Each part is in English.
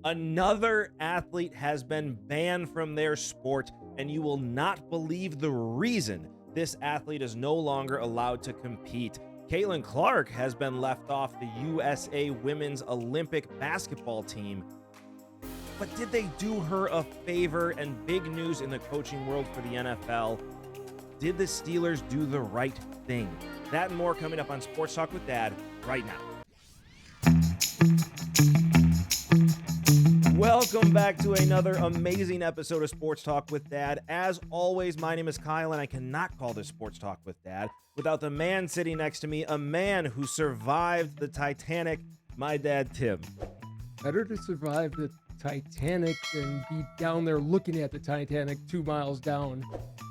Another athlete has been banned from their sport, and you will not believe the reason this athlete is no longer allowed to compete. Caitlin Clark has been left off the USA Women's Olympic basketball team. But did they do her a favor? And big news in the coaching world for the NFL. Did the Steelers do the right thing? That and more coming up on Sports Talk with Dad right now. Welcome back to another amazing episode of Sports Talk with Dad. As always, my name is Kyle, and I cannot call this Sports Talk with Dad without the man sitting next to me, a man who survived the Titanic, my dad, Tim. Better to survive the Titanic than be down there looking at the Titanic 2 miles down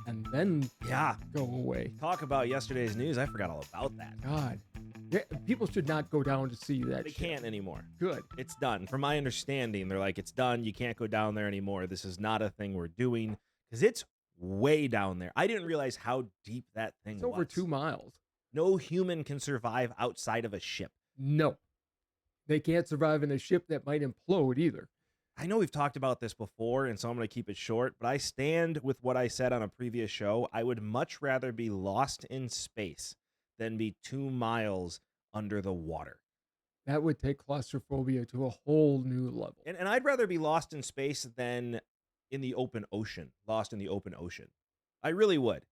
and then go away. Talk about yesterday's news. I forgot all about that. God. People should not go down to see that. They can't anymore. Good. It's done. From my understanding, they're like, it's done. You can't go down there anymore. This is not a thing we're doing because it's way down there. I didn't realize how deep that thing was. It's over 2 miles. No human can survive outside of a ship. No. They can't survive in a ship that might implode either. I know we've talked about this before, and so I'm going to keep it short, but I stand with what I said on a previous show. I would much rather be lost in space than be 2 miles under the water. That would take claustrophobia to a whole new level. And I'd rather be lost in space than in the open ocean, lost in the open ocean. I really would.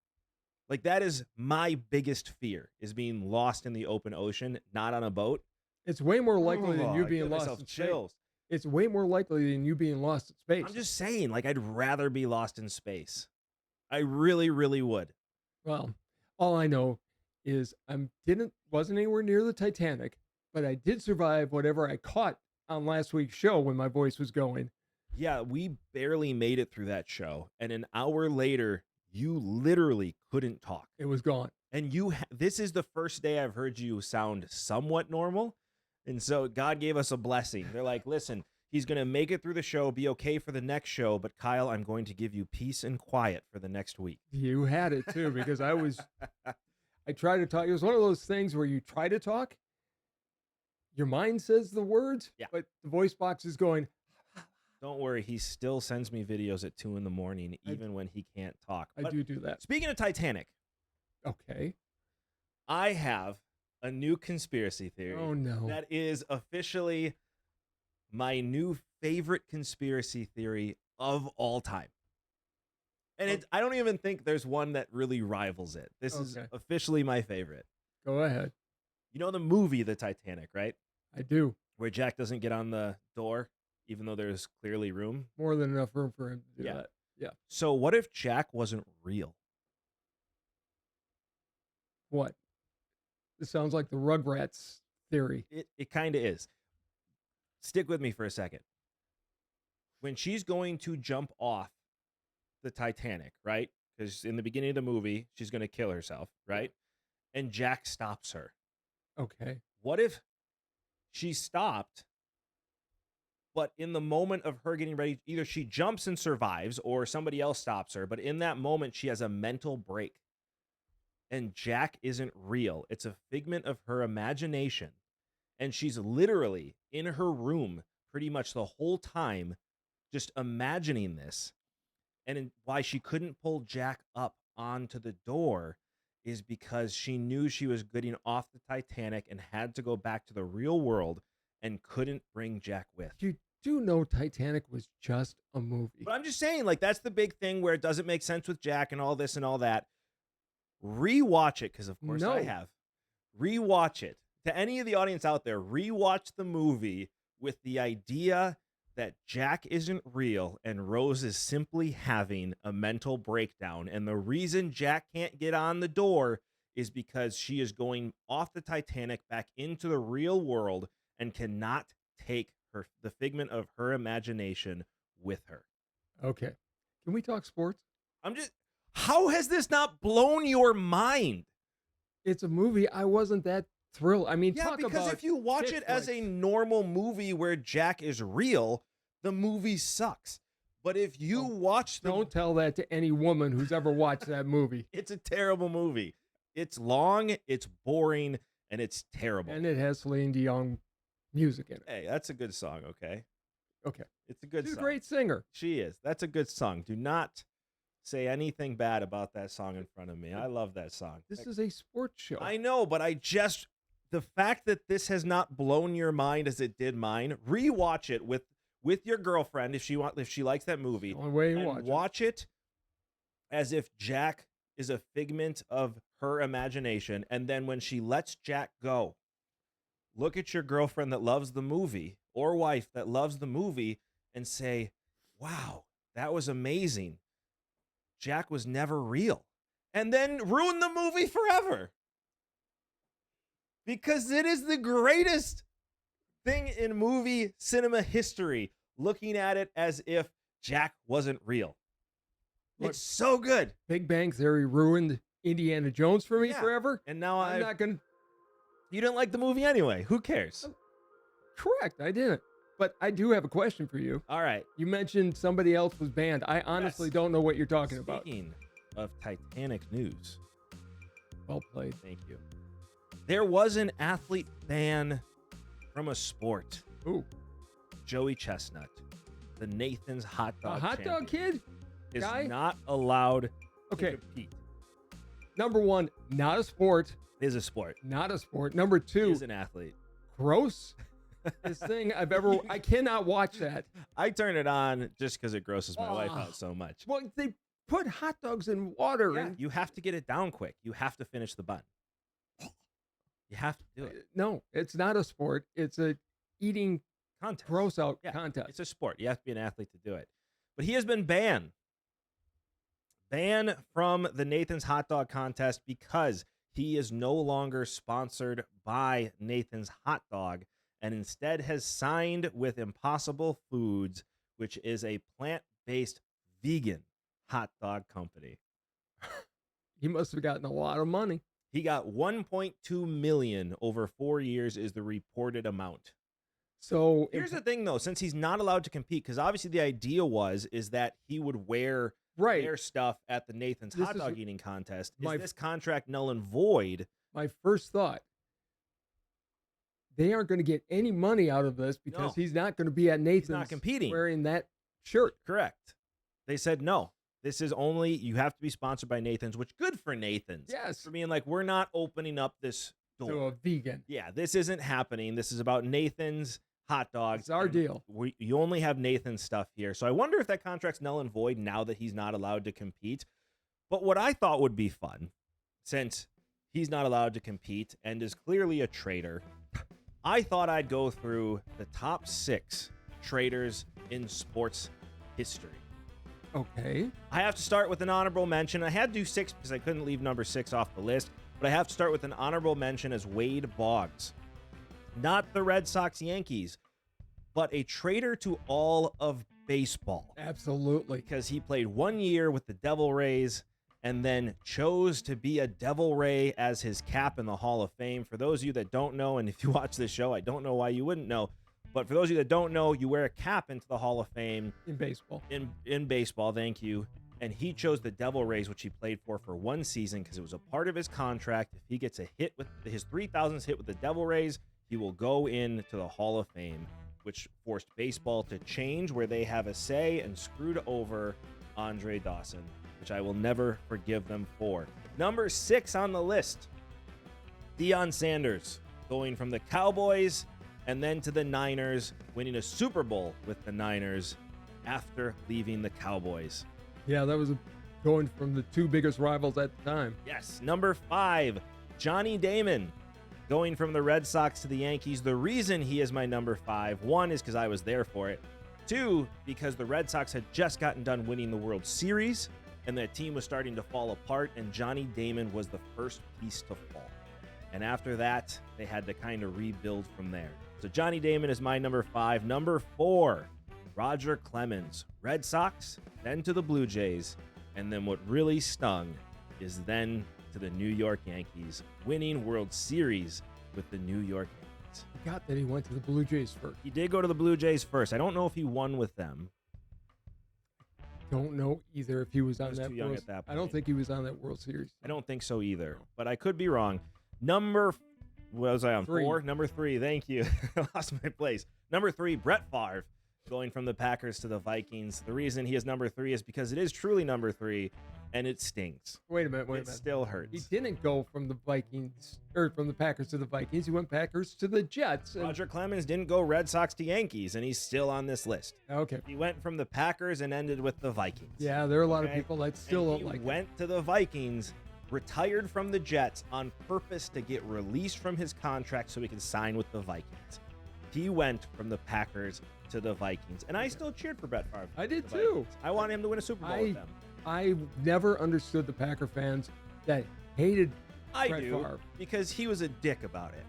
Like, that is my biggest fear, is being lost in the open ocean, not on a boat. It's way more likely than you being lost in chills. space. It's way more likely than you being lost in space. I'm just saying, like, I'd rather be lost in space. I really, really would. Well, all I know is wasn't anywhere near the Titanic, but I did survive whatever I caught on last week's show when my voice was going. Yeah, we barely made it through that show, and an hour later, you literally couldn't talk. It was gone. And this is the first day I've heard you sound somewhat normal, and so God gave us a blessing. They're like, listen, he's going to make it through the show, be okay for the next show, but Kyle, I'm going to give you peace and quiet for the next week. You had it too, because I tried to talk. It was one of those things where you try to talk, your mind says the words, but the voice box is going. Don't worry, he still sends me videos at 2 a.m, even when he can't talk. I do that. Speaking of Titanic, okay, I have a new conspiracy theory. Oh no, that is officially my new favorite conspiracy theory of all time. And I don't even think there's one that really rivals it. This is officially my favorite. Go ahead. You know the movie The Titanic, right? I do. Where Jack doesn't get on the door, even though there's clearly room. More than enough room for him to do that. Yeah. So what if Jack wasn't real? What? This sounds like the Rugrats theory. It kind of is. Stick with me for a second. When she's going to jump off the Titanic, right? Because in the beginning of the movie, she's going to kill herself, right? And Jack stops her. Okay. What if she stopped, but in the moment of her getting ready, either she jumps and survives or somebody else stops her, but in that moment, she has a mental break. And Jack isn't real. It's a figment of her imagination. And she's literally in her room pretty much the whole time just imagining this. And why she couldn't pull Jack up onto the door is because she knew she was getting off the Titanic and had to go back to the real world and couldn't bring Jack with. You do know Titanic was just a movie. But I'm just saying, like, that's the big thing where it doesn't make sense with Jack and all this and all that. Rewatch it, because of course I have. Rewatch it. To any of the audience out there, rewatch the movie with the idea that Jack isn't real and Rose is simply having a mental breakdown. And the reason Jack can't get on the door is because she is going off the Titanic back into the real world and cannot take the figment of her imagination with her. Okay. Can we talk sports? How has this not blown your mind? It's a movie. I wasn't that thrilled. I mean, because if you watch it as a normal movie where Jack is real, the movie sucks. But if you don't tell that to any woman who's ever watched that movie. It's a terrible movie. It's long, it's boring, and it's terrible. And it has Celine Dion music in it. Hey, that's a good song, okay? Okay. It's a good She's song. a great singer. She is. That's a good song. Do not say anything bad about that song in front of me. I love that song. This is a sports show. I know, but the fact that this has not blown your mind as it did mine, rewatch it with your girlfriend if she likes that movie. The only way you and watch it as if Jack is a figment of her imagination, and then when she lets Jack go, look at your girlfriend that loves the movie or wife that loves the movie and say, "Wow, that was amazing. Jack was never real." And then ruin the movie forever. Because it is the greatest thing in movie cinema history, looking at it as if Jack wasn't real. Look, it's so good. Big Bang Theory ruined Indiana Jones for me forever. And now I'm not going to... You didn't like the movie anyway. Who cares? Correct, I didn't. But I do have a question for you. All right. You mentioned somebody else was banned. I honestly don't know what you're talking about. Speaking of Titanic news. Well played. Thank you. There was an athlete ban from a sport. Ooh. Joey Chestnut, the Nathan's hot dog A hot dog kid? is Guy? not allowed to Okay. compete. Number one, not a sport. It is a sport. Not a sport. Number He two, is an athlete. gross. This thing I cannot watch that. I turn it on just because it grosses my wife Oh. out so much. Well, they put hot dogs in water. Yeah, And you have to get it down quick. You have to finish the bun. You have to do it. No, it's not a sport. It's a eating Contest. gross out Yeah, contest. It's a sport. You have to be an athlete to do it. But he has been banned. Banned from the Nathan's hot dog contest because he is no longer sponsored by Nathan's hot dog and instead has signed with Impossible Foods, which is a plant-based vegan hot dog company. He must have gotten a lot of money. He got $1.2 million over 4 years is the reported amount. So Here's the thing, though, since he's not allowed to compete, because obviously the idea is that he would wear their stuff at the Nathan's hot dog eating contest. Is this contract null and void? My first thought, they aren't going to get any money out of this because No. he's not going to be at Nathan's not competing. wearing that shirt. Correct. They said no. This is only, you have to be sponsored by Nathan's, which good for Nathan's. Yes. For being like, we're not opening up this door. To a vegan. Yeah, this isn't happening. This is about Nathan's hot dogs. It's our deal. You only have Nathan's stuff here. So I wonder if that contract's null and void now that he's not allowed to compete. But what I thought would be fun, since he's not allowed to compete and is clearly a traitor, I thought I'd go through the top 6 traitors in sports history. Okay. I have to start with an honorable mention. I had to do 6 because I couldn't leave number 6 off the list, but I have to start with an honorable mention as Wade Boggs. Not the Red Sox Yankees, but a traitor to all of baseball. Absolutely. Because he played 1 year with the Devil Rays and then chose to be a Devil Ray as his cap in the Hall of Fame. For those of you that don't know, and if you watch this show, I don't know why you wouldn't know, but for those of you that don't know, you wear a cap into the Hall of Fame. In baseball. In baseball, thank you. And he chose the Devil Rays, which he played for 1 season because it was a part of his contract. If he gets a hit with his 3,000th hit with the Devil Rays, he will go into the Hall of Fame, which forced baseball to change where they have a say and screwed over Andre Dawson, which I will never forgive them for. Number 6 on the list, Deion Sanders, going from the Cowboys and then to the Niners, winning a Super Bowl with the Niners after leaving the Cowboys. Yeah, that was going from the 2 biggest rivals at the time. Yes. Number 5, Johnny Damon, going from the Red Sox to the Yankees. The reason he is my number 5, 1 is because I was there for it. 2, because the Red Sox had just gotten done winning the World Series, and that team was starting to fall apart, and Johnny Damon was the first piece to fall. And after that, they had to kind of rebuild from there. So Johnny Damon is my number 5. Number 4, Roger Clemens, Red Sox, then to the Blue Jays, and then what really stung is then to the New York Yankees, winning World Series with the New York Yankees. I forgot that he went to the Blue Jays first. He did go to the Blue Jays first. I don't know if he won with them. Don't know either if he was on was that too young World. at that I don't point. think he was on that World Series. I don't think so either, but I could be wrong. What was I on? 3. 4? Number 3, thank you. I lost my place. Number 3, Brett Favre, going from the Packers to the Vikings. The reason he is number 3 is because it is truly number 3, and it stings. Wait a minute. It still hurts. He didn't go from the Vikings or from the Packers to the Vikings. He went Packers to the Jets. Roger Clemens didn't go Red Sox to Yankees, and he's still on this list. Okay. He went from the Packers and ended with the Vikings. Yeah, there are a lot of people that still don't like. He went to the Vikings, retired from the Jets on purpose to get released from his contract so he could sign with the Vikings. He went from the Packers to the Vikings, and I still cheered for Brett Favre. I did too. I wanted him to win a Super Bowl with them. I never understood the Packer fans that hated I Brett do, Favre. because he was a dick about it.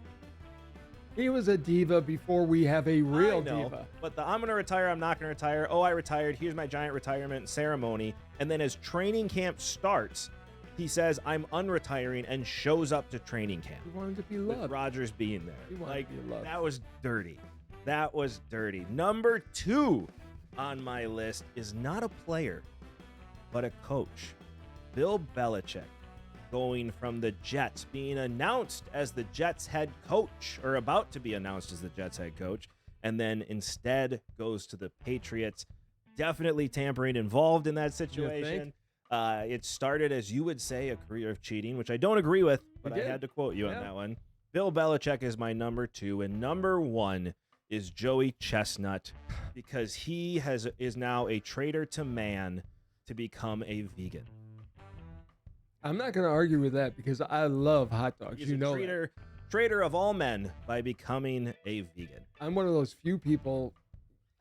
He was a diva before we have a real diva. But I'm going to retire, I'm not going to retire. Oh, I retired. Here's my giant retirement ceremony. And then as training camp starts, he says, I'm unretiring, and shows up to training camp. He wanted to be loved. With Rodgers being there. He wanted to be loved. That was dirty. That was dirty. Number 2 on my list is not a player, but a coach. Bill Belichick, going from the Jets, being announced as the Jets head coach, or about to be announced as the Jets head coach, and then instead goes to the Patriots. Definitely tampering involved in that situation. It started, as you would say, a career of cheating, which I don't agree with, but I had to quote you on that one. Bill Belichick is my number 2, and number 1 is Joey Chestnut, because he is now a traitor to man to become a vegan. I'm not going to argue with that because I love hot dogs. He's a traitor of all men by becoming a vegan. I'm one of those few people.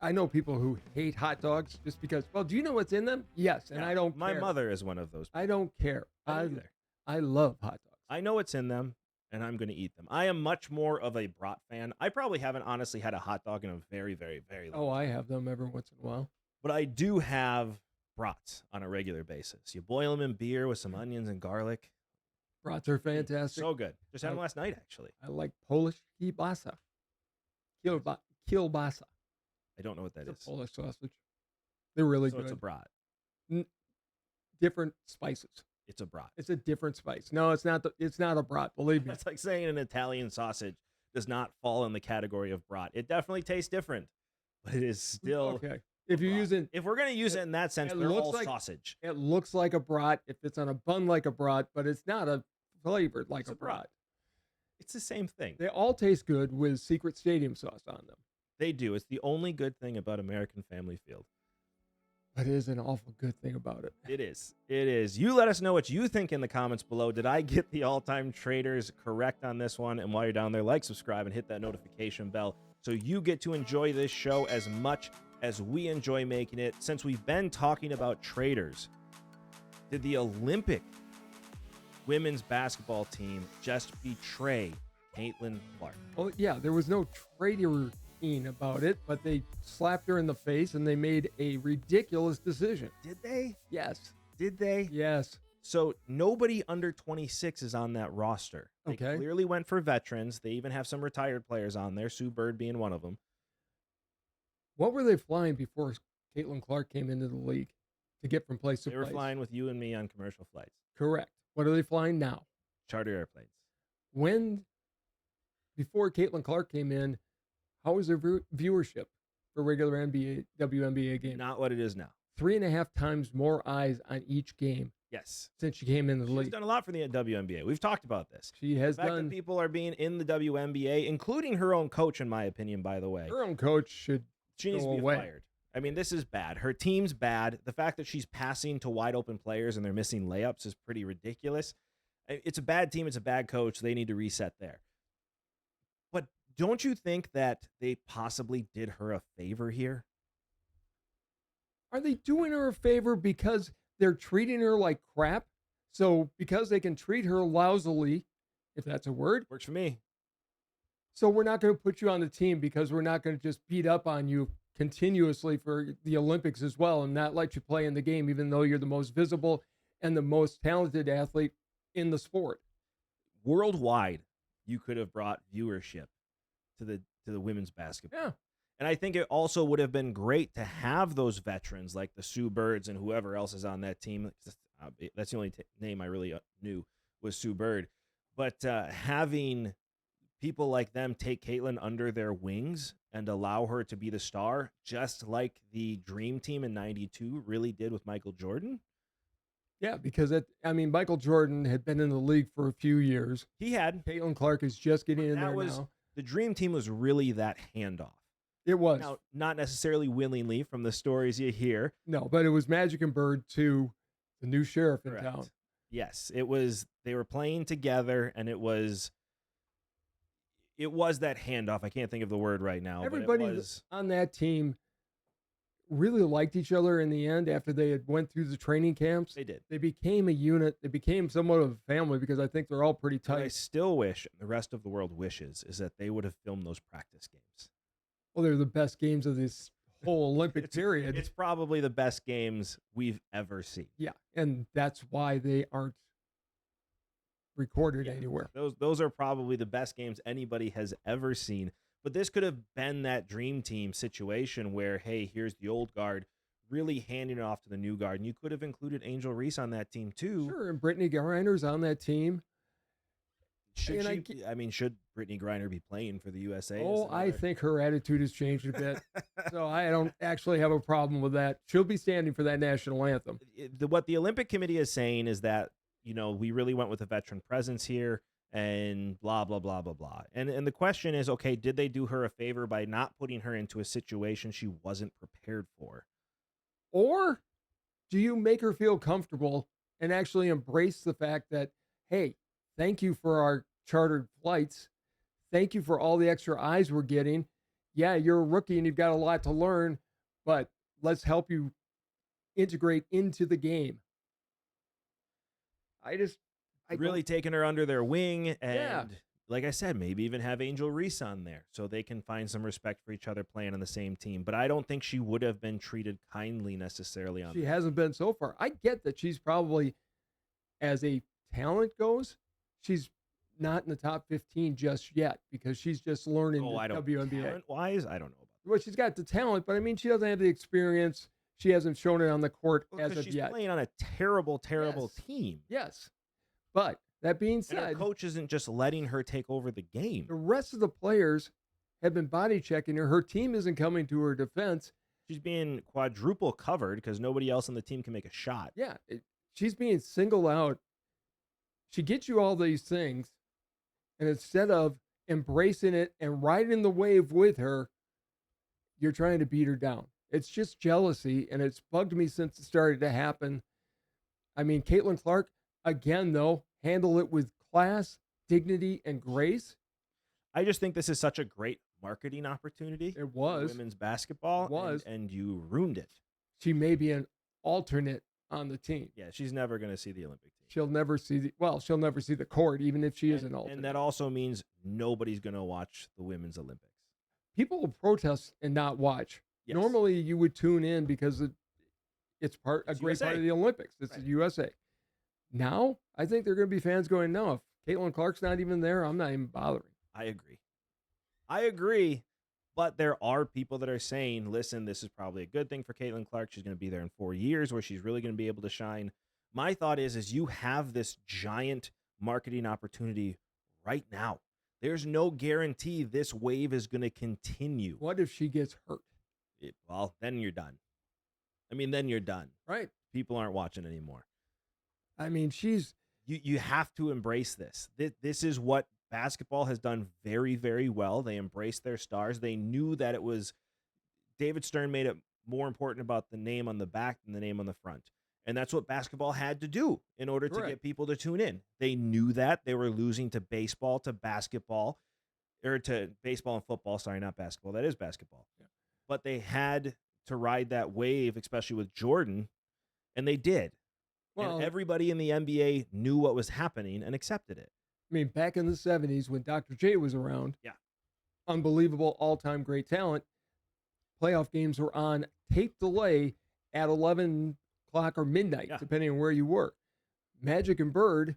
I know people who hate hot dogs just because, well, do you know what's in them? Yes, and I don't care. My mother is one of those people. I don't care. I love hot dogs. I know what's in them, and I'm going to eat them. I am much more of a brat fan. I probably haven't honestly had a hot dog in a very, very, very long time. I have them every once in a while. But I do have brats on a regular basis. You boil them in beer with some onions and garlic. Brats are fantastic. So good. Just had them last night, actually. I like Polish kielbasa. Kielbasa. I don't know what that is. It's a Polish sausage. They're really good. So it's a brat. Different spices. It's a brat. It's a different spice. No, it's not. It's not a brat. Believe me. That's like saying an Italian sausage does not fall in the category of brat. It definitely tastes different, but it is still okay. If you're using, if we're gonna use it in that sense, they're all sausage. It looks like a brat if it's on a bun like a brat, but it's not flavored like a brat. It's the same thing. They all taste good with Secret Stadium sauce on them. They do. It's the only good thing about American Family Field. But it is an awful good thing about it. It is. It is. You let us know what you think in the comments below. Did I get the all-time traders correct on this one? And while you're down there, like, subscribe, and hit that notification bell so you get to enjoy this show as much as we enjoy making it. Since we've been talking about traders, did the Olympic women's basketball team just betray Caitlin Clark? Oh, yeah. There was no traitor about it, but they slapped her in the face and they made a ridiculous decision. Did they? Yes. Did they? Yes. So nobody under 26 is on that roster. They clearly went for veterans. They even have some retired players on there, Sue Bird being one of them. What were they flying before Caitlin Clark came into the league to get from place to place? They were flying with you and me on commercial flights. Correct. What are they flying now? Charter airplanes. Before Caitlin Clark came in, how was their viewership for regular WNBA games? Not what it is now. 3.5 times more eyes on each game. Yes. Since she came in the league. She's done a lot for the WNBA. We've talked about this. She has the fact that people are being in the WNBA, including her own coach, in my opinion, by the way. Her own coach she needs to be fired. I mean, this is bad. Her team's bad. The fact that she's passing to wide open players and they're missing layups is pretty ridiculous. It's a bad team. It's a bad coach. They need to reset there. But don't you think that they possibly did her a favor here? Are they doing her a favor because they're treating her like crap? So because they can treat her lousily, if that's a word. Works for me. So we're not going to put you on the team because we're not going to just beat up on you continuously for the Olympics as well and not let you play in the game, even though you're the most visible and the most talented athlete in the sport. Worldwide, you could have brought viewership to the women's basketball. Yeah. And I think it also would have been great to have those veterans like the Sue Birds and whoever else is on that team. That's the only name I really knew was Sue Bird. But having people like them take Caitlyn under their wings and allow her to be the star, just like the Dream Team in '92 really did with Michael Jordan. Yeah, because Michael Jordan had been in the league for a few years. He had. Caitlin Clark is just getting in there now. The Dream Team was really that handoff. It was. Now, not necessarily willingly from the stories you hear. No, but it was Magic and Bird to the new sheriff in town. Yes, it was. They were playing together, and it was that handoff. I can't think of the word right now. Everybody on that team really liked each other in the end after they had went through the training camps. They did. They became a unit. They became somewhat of a family because I think they're all pretty tight. What I still wish, and the rest of the world wishes, is that they would have filmed those practice games. Well, they're the best games of this whole Olympic period. It's probably the best games we've ever seen. Yeah, and that's why they aren't recorded anywhere. Those are probably the best games anybody has ever seen. But this could have been that Dream Team situation where, hey, here's the old guard really handing it off to the new guard. And you could have included Angel Reese on that team too. Sure, and Brittany Griner's on that team. Should Brittany Griner be playing for the USA? Oh, I think her attitude has changed a bit. So I don't actually have a problem with that. She'll be standing for that national anthem. What the Olympic Committee is saying is that, we really went with a veteran presence here and blah, blah, blah, blah, blah. And the question is, okay, did they do her a favor by not putting her into a situation she wasn't prepared for? Or do you make her feel comfortable and actually embrace the fact that, hey, thank you for our chartered flights. Thank you for all the extra eyes we're getting. Yeah, you're a rookie and you've got a lot to learn, but let's help you integrate into the game. Really taking her under their wing and, like I said, maybe even have Angel Reese on there so they can find some respect for each other playing on the same team. But I don't think she would have been treated kindly necessarily on. She hasn't been so far. I get that she's probably, as a talent goes, she's not in the top 15 just yet because she's just learning the WNBA. Talent-wise, I don't know about that. Well, she's got the talent, but she doesn't have the experience. She hasn't shown it on the court as of she's yet. She's playing on a terrible, terrible team. Yes. But that being said, and her coach isn't just letting her take over the game. The rest of the players have been body checking her. Her team isn't coming to her defense. She's being quadruple covered because nobody else on the team can make a shot. Yeah. She's being singled out. She gets you all these things, and instead of embracing it and riding the wave with her, you're trying to beat her down. It's just jealousy, and it's bugged me since it started to happen. Caitlin Clark, again, though, handle it with class, dignity, and grace. I just think this is such a great marketing opportunity. It was. For women's basketball. It was. And you ruined it. She may be an alternate on the team. Yeah, she's never going to see the Olympic team. She'll never see the court, even if she is an alternate. And that also means nobody's going to watch the women's Olympics. People will protest and not watch. Yes. Normally, you would tune in because it's a great part of the Olympics. It's the USA. Now, I think there are going to be fans going, no, if Caitlin Clark's not even there, I'm not even bothering. I agree. But there are people that are saying, listen, this is probably a good thing for Caitlin Clark. She's going to be there in 4 years where she's really going to be able to shine. My thought is you have this giant marketing opportunity right now. There's no guarantee this wave is going to continue. What if she gets hurt? Well, then you're done. Then you're done. Right. People aren't watching anymore. You have to embrace this. This is what basketball has done very, very well. They embraced their stars. They knew that it was David Stern made it more important about the name on the back than the name on the front. And that's what basketball had to do in order to get people to tune in. They knew that they were losing to baseball, to basketball, or to baseball and football. Sorry, not basketball. That is basketball. Yeah. But they had to ride that wave, especially with Jordan, and they did. Well, and everybody in the NBA knew what was happening and accepted it. Back in the 70s when Dr. J was around, unbelievable all-time great talent, playoff games were on tape delay at 11 o'clock or midnight, depending on where you were. Magic and Bird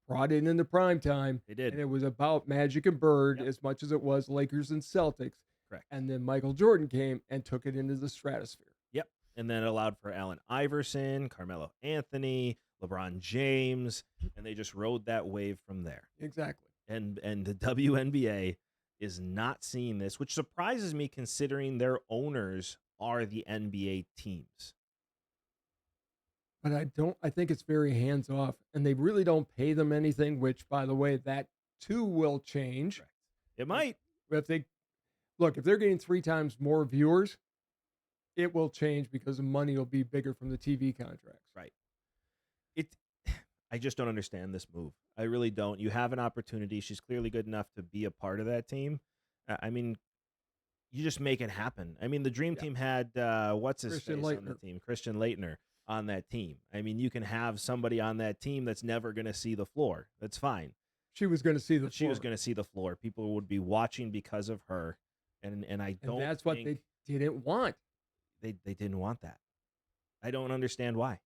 brought it into prime time. They did. And it was about Magic and Bird as much as it was Lakers and Celtics. Correct. And then Michael Jordan came and took it into the stratosphere. Yep. And then it allowed for Allen Iverson, Carmelo Anthony, LeBron James, and they just rode that wave from there. Exactly. and the WNBA is not seeing this, which surprises me considering their owners are the NBA teams. But I think it's very hands off, and they really don't pay them anything, which, by the way, that too will change. Correct. It might. If they're getting 3 times more viewers, it will change because the money will be bigger from the TV contracts. Right. I just don't understand this move. I really don't. You have an opportunity. She's clearly good enough to be a part of that team. I mean, you just make it happen. I mean, the Dream Team had what's his Christian face on Laettner. the team? Christian Laettner on that team. I mean, you can have somebody on that team that's never going to see the floor. That's fine. She was going to see the But she was going to see the floor. People would be watching because of her, and I don't. And that's what they didn't want. They didn't want that. I don't understand why.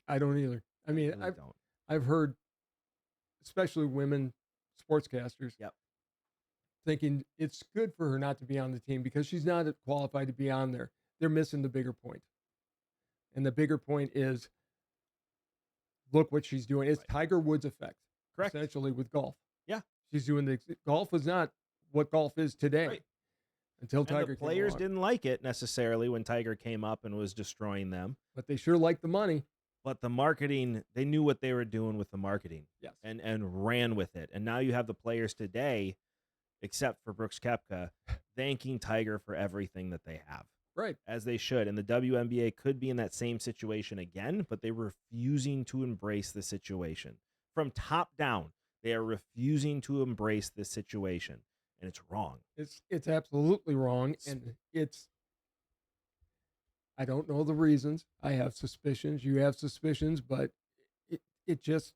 I don't either. I mean, really don't. I've heard, especially women sportscasters, thinking it's good for her not to be on the team because she's not qualified to be on there. They're missing the bigger point. And the bigger point is, look what she's doing. It's Tiger Woods effect. Correct. Essentially with golf. Yeah. She's doing golf was not what golf is today. Right. Until And Tiger the players came along. didn't like it necessarily when Tiger came up and was destroying them. But they sure liked the money. But the marketing, they knew what they were doing with the marketing. Yes. And ran with it. And now you have the players today, except for Brooks Koepka, thanking Tiger for everything that they have. Right. As they should. And the WNBA could be in that same situation again, but they're refusing to embrace the situation. From top down, they are refusing to embrace this situation. And it's wrong. It's absolutely wrong. And I don't know the reasons. I have suspicions. You have suspicions, but it just,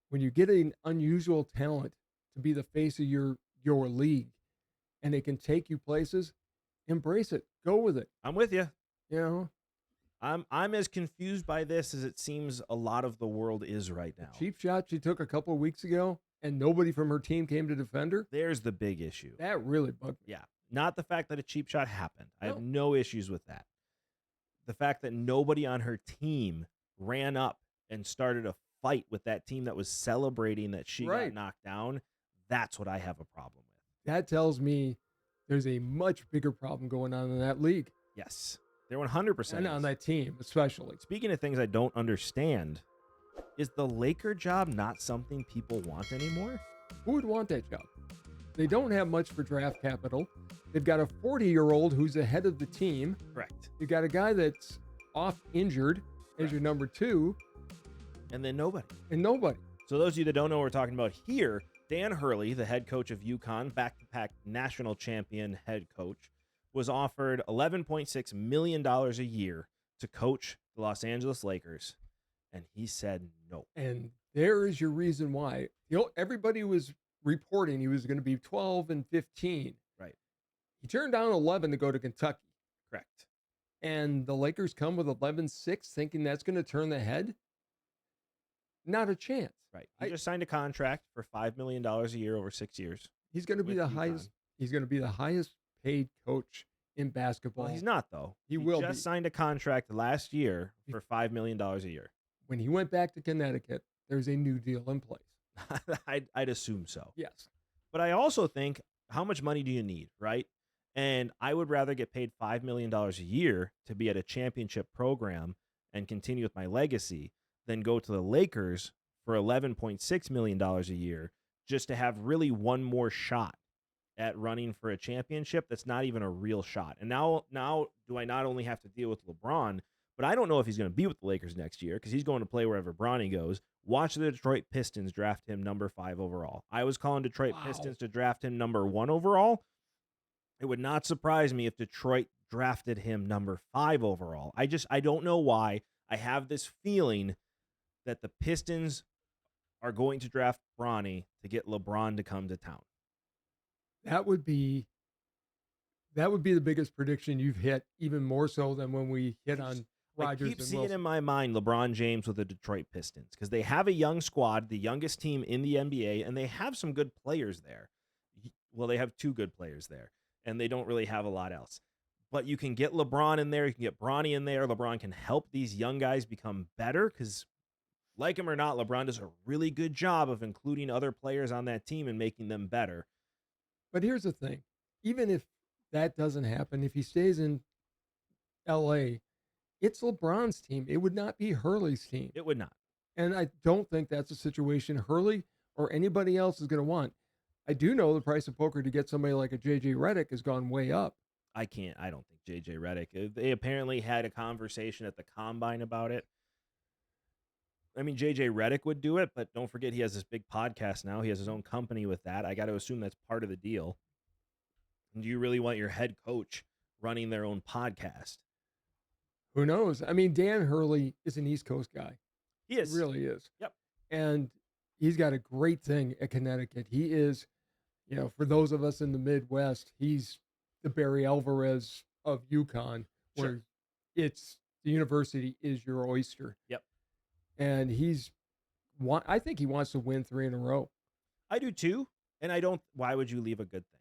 when you get an unusual talent to be the face of your league and it can take you places, embrace it. Go with it. I'm with you. You know? I'm as confused by this as it seems a lot of the world is right now. Cheap shot she took a couple of weeks ago and nobody from her team came to defend her. There's the big issue. That really bugged me. Yeah. Not the fact that a cheap shot happened. I have No. no issues with that. The fact that nobody on her team ran up and started a fight with that team that was celebrating that she got knocked down, that's what I have a problem with. That tells me there's a much bigger problem going on in that league. Yes. They're 100%. And on that team, especially. Speaking of things I don't understand, is the Laker job not something people want anymore? Who would want that job? They don't have much for draft capital. They've got a 40-year-old who's ahead of the team. Correct. You've got a guy that's off injured as your number 2. And then nobody. And nobody. So those of you that don't know what we're talking about here, Dan Hurley, the head coach of UConn, back-to-back national champion head coach, was offered $11.6 million a year to coach the Los Angeles Lakers, and he said no. And there is your reason why. Everybody was reporting he was going to be 12 and 15. Right. He turned down 11 to go to Kentucky. Correct. And the Lakers come with 11-6, thinking that's going to turn the head. Not a chance. Right. He just signed a contract for $5 million a year over 6 years. He's going to be the highest. He's going to be the highest paid coach in basketball. Well, he's not, though. He will just signed a contract last year for $5 million a year. When he went back to Connecticut, there's a new deal in place. I'd assume so. Yes. But I also think, how much money do you need, right? And I would rather get paid $5 million a year to be at a championship program and continue with my legacy than go to the Lakers for $11.6 million a year just to have really one more shot at running for a championship that's not even a real shot. And now do I not only have to deal with LeBron, but I don't know if he's going to be with the Lakers next year because he's going to play wherever Bronny goes. Watch the Detroit Pistons draft him number 5 overall. I was calling Detroit Pistons to draft him number 1 overall. It would not surprise me if Detroit drafted him number 5 overall. I don't know why. I have this feeling that the Pistons are going to draft Bronny to get LeBron to come to town. That would be the biggest prediction you've hit, even more so than when we hit on Rodgers. I keep seeing in my mind LeBron James with the Detroit Pistons because they have a young squad, the youngest team in the NBA, and they have some good players there. Well, they have 2 good players there, and they don't really have a lot else. But you can get LeBron in there. You can get Bronny in there. LeBron can help these young guys become better because Like him or not, LeBron does a really good job of including other players on that team and making them better. But here's the thing. Even if that doesn't happen, if he stays in LA, it's LeBron's team. It would not be Hurley's team. It would not. And I don't think that's a situation Hurley or anybody else is going to want. I do know the price of poker to get somebody like a JJ Redick has gone way up. I don't think JJ Redick. They apparently had a conversation at the combine about it. I mean, JJ Redick would do it, but don't forget he has this big podcast now. He has his own company with that. I got to assume that's part of the deal. And do you really want your head coach running their own podcast? Who knows? I mean, Dan Hurley is an East Coast guy. He is. He really is. Yep. And he's got a great thing at Connecticut. He is, for those of us in the Midwest, he's the Barry Alvarez of UConn, where it's the university is your oyster. Yep. And I think he wants to win 3 in a row. I do too. And why would you leave a good thing?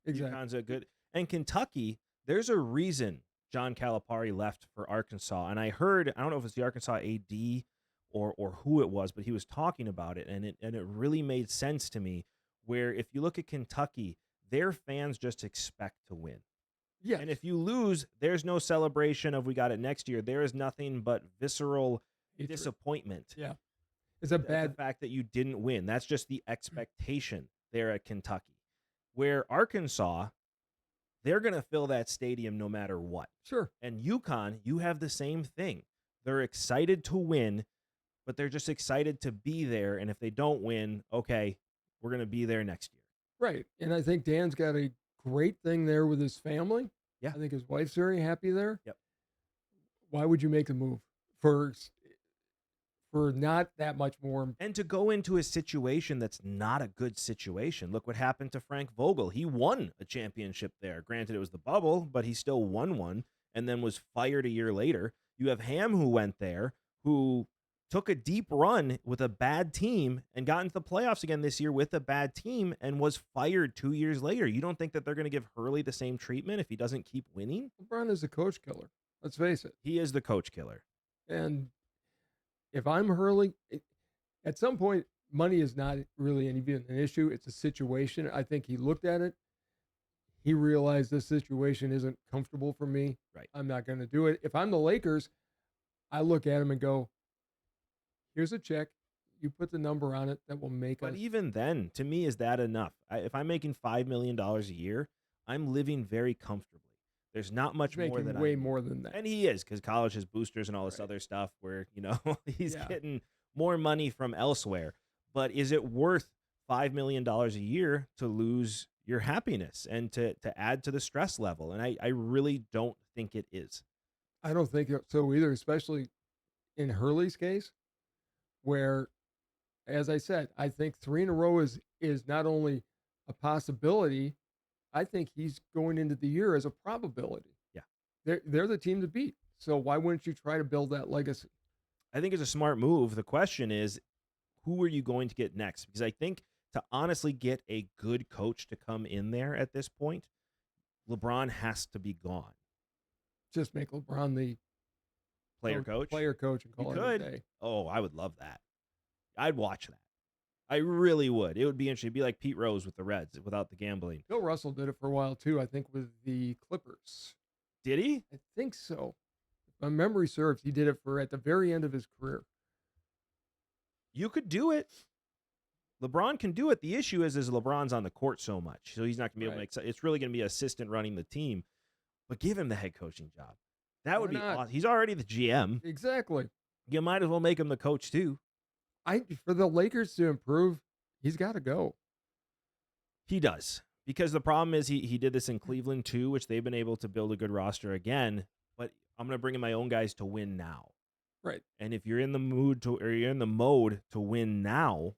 Exactly. UConn's a good, and Kentucky, there's a reason John Calipari left for Arkansas. And I don't know if it's the Arkansas AD or who it was, but he was talking about it. And it really made sense to me, where if you look at Kentucky, their fans just expect to win. Yeah. And if you lose, there's no celebration of we got it next year. There is nothing but visceral disappointment. Yeah. It's a bad the fact that you didn't win. That's just the expectation there at Kentucky. Where Arkansas, they're going to fill that stadium no matter what. Sure. And UConn, you have the same thing. They're excited to win, but they're just excited to be there. And if they don't win, okay, we're going to be there next year. Right. And I think Dan's got a great thing there with his family. Yeah. I think his wife's very happy there. Yep. Why would you make the move for not that much more? And to go into a situation that's not a good situation. Look what happened to Frank Vogel. He won a championship there. Granted, it was the bubble, but he still won one and then was fired a year later. You have Ham, who went there, who took a deep run with a bad team and got into the playoffs again this year with a bad team and was fired 2 years later. You don't think that they're going to give Hurley the same treatment if he doesn't keep winning? LeBron is a coach killer. Let's face it. He is the coach killer. And if I'm Hurley, at some point, money is not really even an issue. It's a situation. I think he looked at it. He realized this situation isn't comfortable for me. Right. I'm not going to do it. If I'm the Lakers, I look at him and go, here's a check. You put the number on it that will make us. But even then, to me, is that enough? If I'm making $5 million a year, I'm living very comfortably. There's not much more than way more than that. And he is, because college has boosters and all this other stuff where, he's getting more money from elsewhere. But is it worth $5 million a year to lose your happiness and to add to the stress level? And I really don't think it is. I don't think so either, especially in Hurley's case, where, as I said, I think 3 in a row is not only a possibility, I think he's going into the year as a probability. Yeah. They're the team to beat. So why wouldn't you try to build that legacy? I think it's a smart move. The question is, who are you going to get next? Because I think to honestly get a good coach to come in there at this point, LeBron has to be gone. Just make LeBron the player coach and call it a day. Oh, I would love that. I'd watch that. I really would. It would be interesting. It'd be like Pete Rose with the Reds without the gambling. Bill Russell did it for a while too, I think, with the Clippers. Did he? I think so. If my memory serves, he did it at the very end of his career. You could do it. LeBron can do it. The issue is LeBron's on the court so much, so he's not going to be able to make. It's really going to be an assistant running the team. But give him the head coaching job. That would be awesome. He's already the GM. Exactly. You might as well make him the coach too. For the Lakers to improve, he's got to go. He does. Because the problem is he did this in Cleveland too, which they've been able to build a good roster again. But I'm going to bring in my own guys to win now. Right. And if you're in the mood or you're in the mode to win now,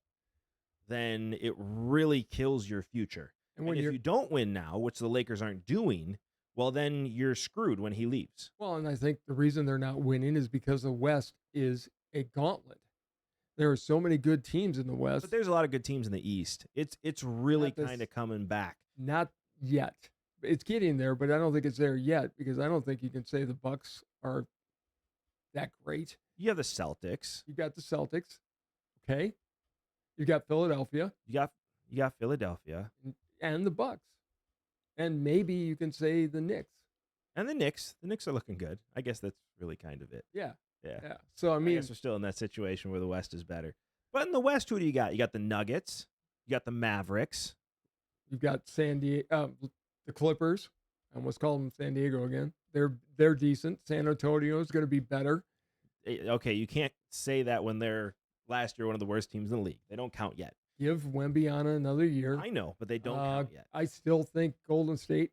then it really kills your future. And if you don't win now, which the Lakers aren't doing, well, then you're screwed when he leaves. Well, and I think the reason they're not winning is because the West is a gauntlet. There are so many good teams in the West. But there's a lot of good teams in the East. It's really kind of coming back. Not yet. It's getting there, but I don't think it's there yet because I don't think you can say the Bucks are that great. You have the Celtics. You got the Celtics. Okay. You got Philadelphia You got Philadelphia and the Bucks. And maybe you can say the Knicks. and the Knicks. The Knicks are looking good. I guess that's really kind of it. Yeah. Yeah. Yeah. So, I I mean, guess we're still in that situation where the West is better. But in the West, who do you got? You got the Nuggets. You got the Mavericks. you've got the Clippers. I almost call them San Diego again. They're decent. San Antonio is going to be better. Okay, you can't say that when they're last year one of the worst teams in the league. They don't count yet. Give Wembyana another year. I know, but they don't count yet. I still think Golden State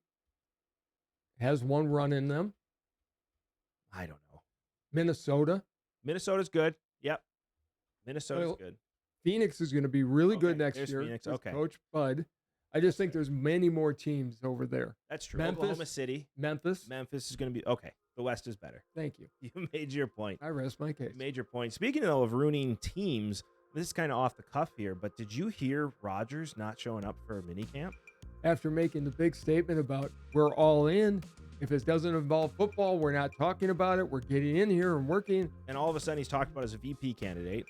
has one run in them. I don't know. Minnesota's good. Yep. Minnesota's good. Phoenix is going to be really good next there's year. Phoenix. with Okay. Coach Bud. I just think there's many more teams over there. That's true. Memphis. Oklahoma City. Memphis. Memphis is going to be okay. The West is better. Thank you. You made your point. I rest my case. You made your point. Speaking though of ruining teams, this is kind of off the cuff here, but did you hear Rodgers not showing up for minicamp? After making the big statement about we're all in, if it doesn't involve football, we're not talking about it. We're getting in here and working. And all of a sudden he's talked about as a VP candidate.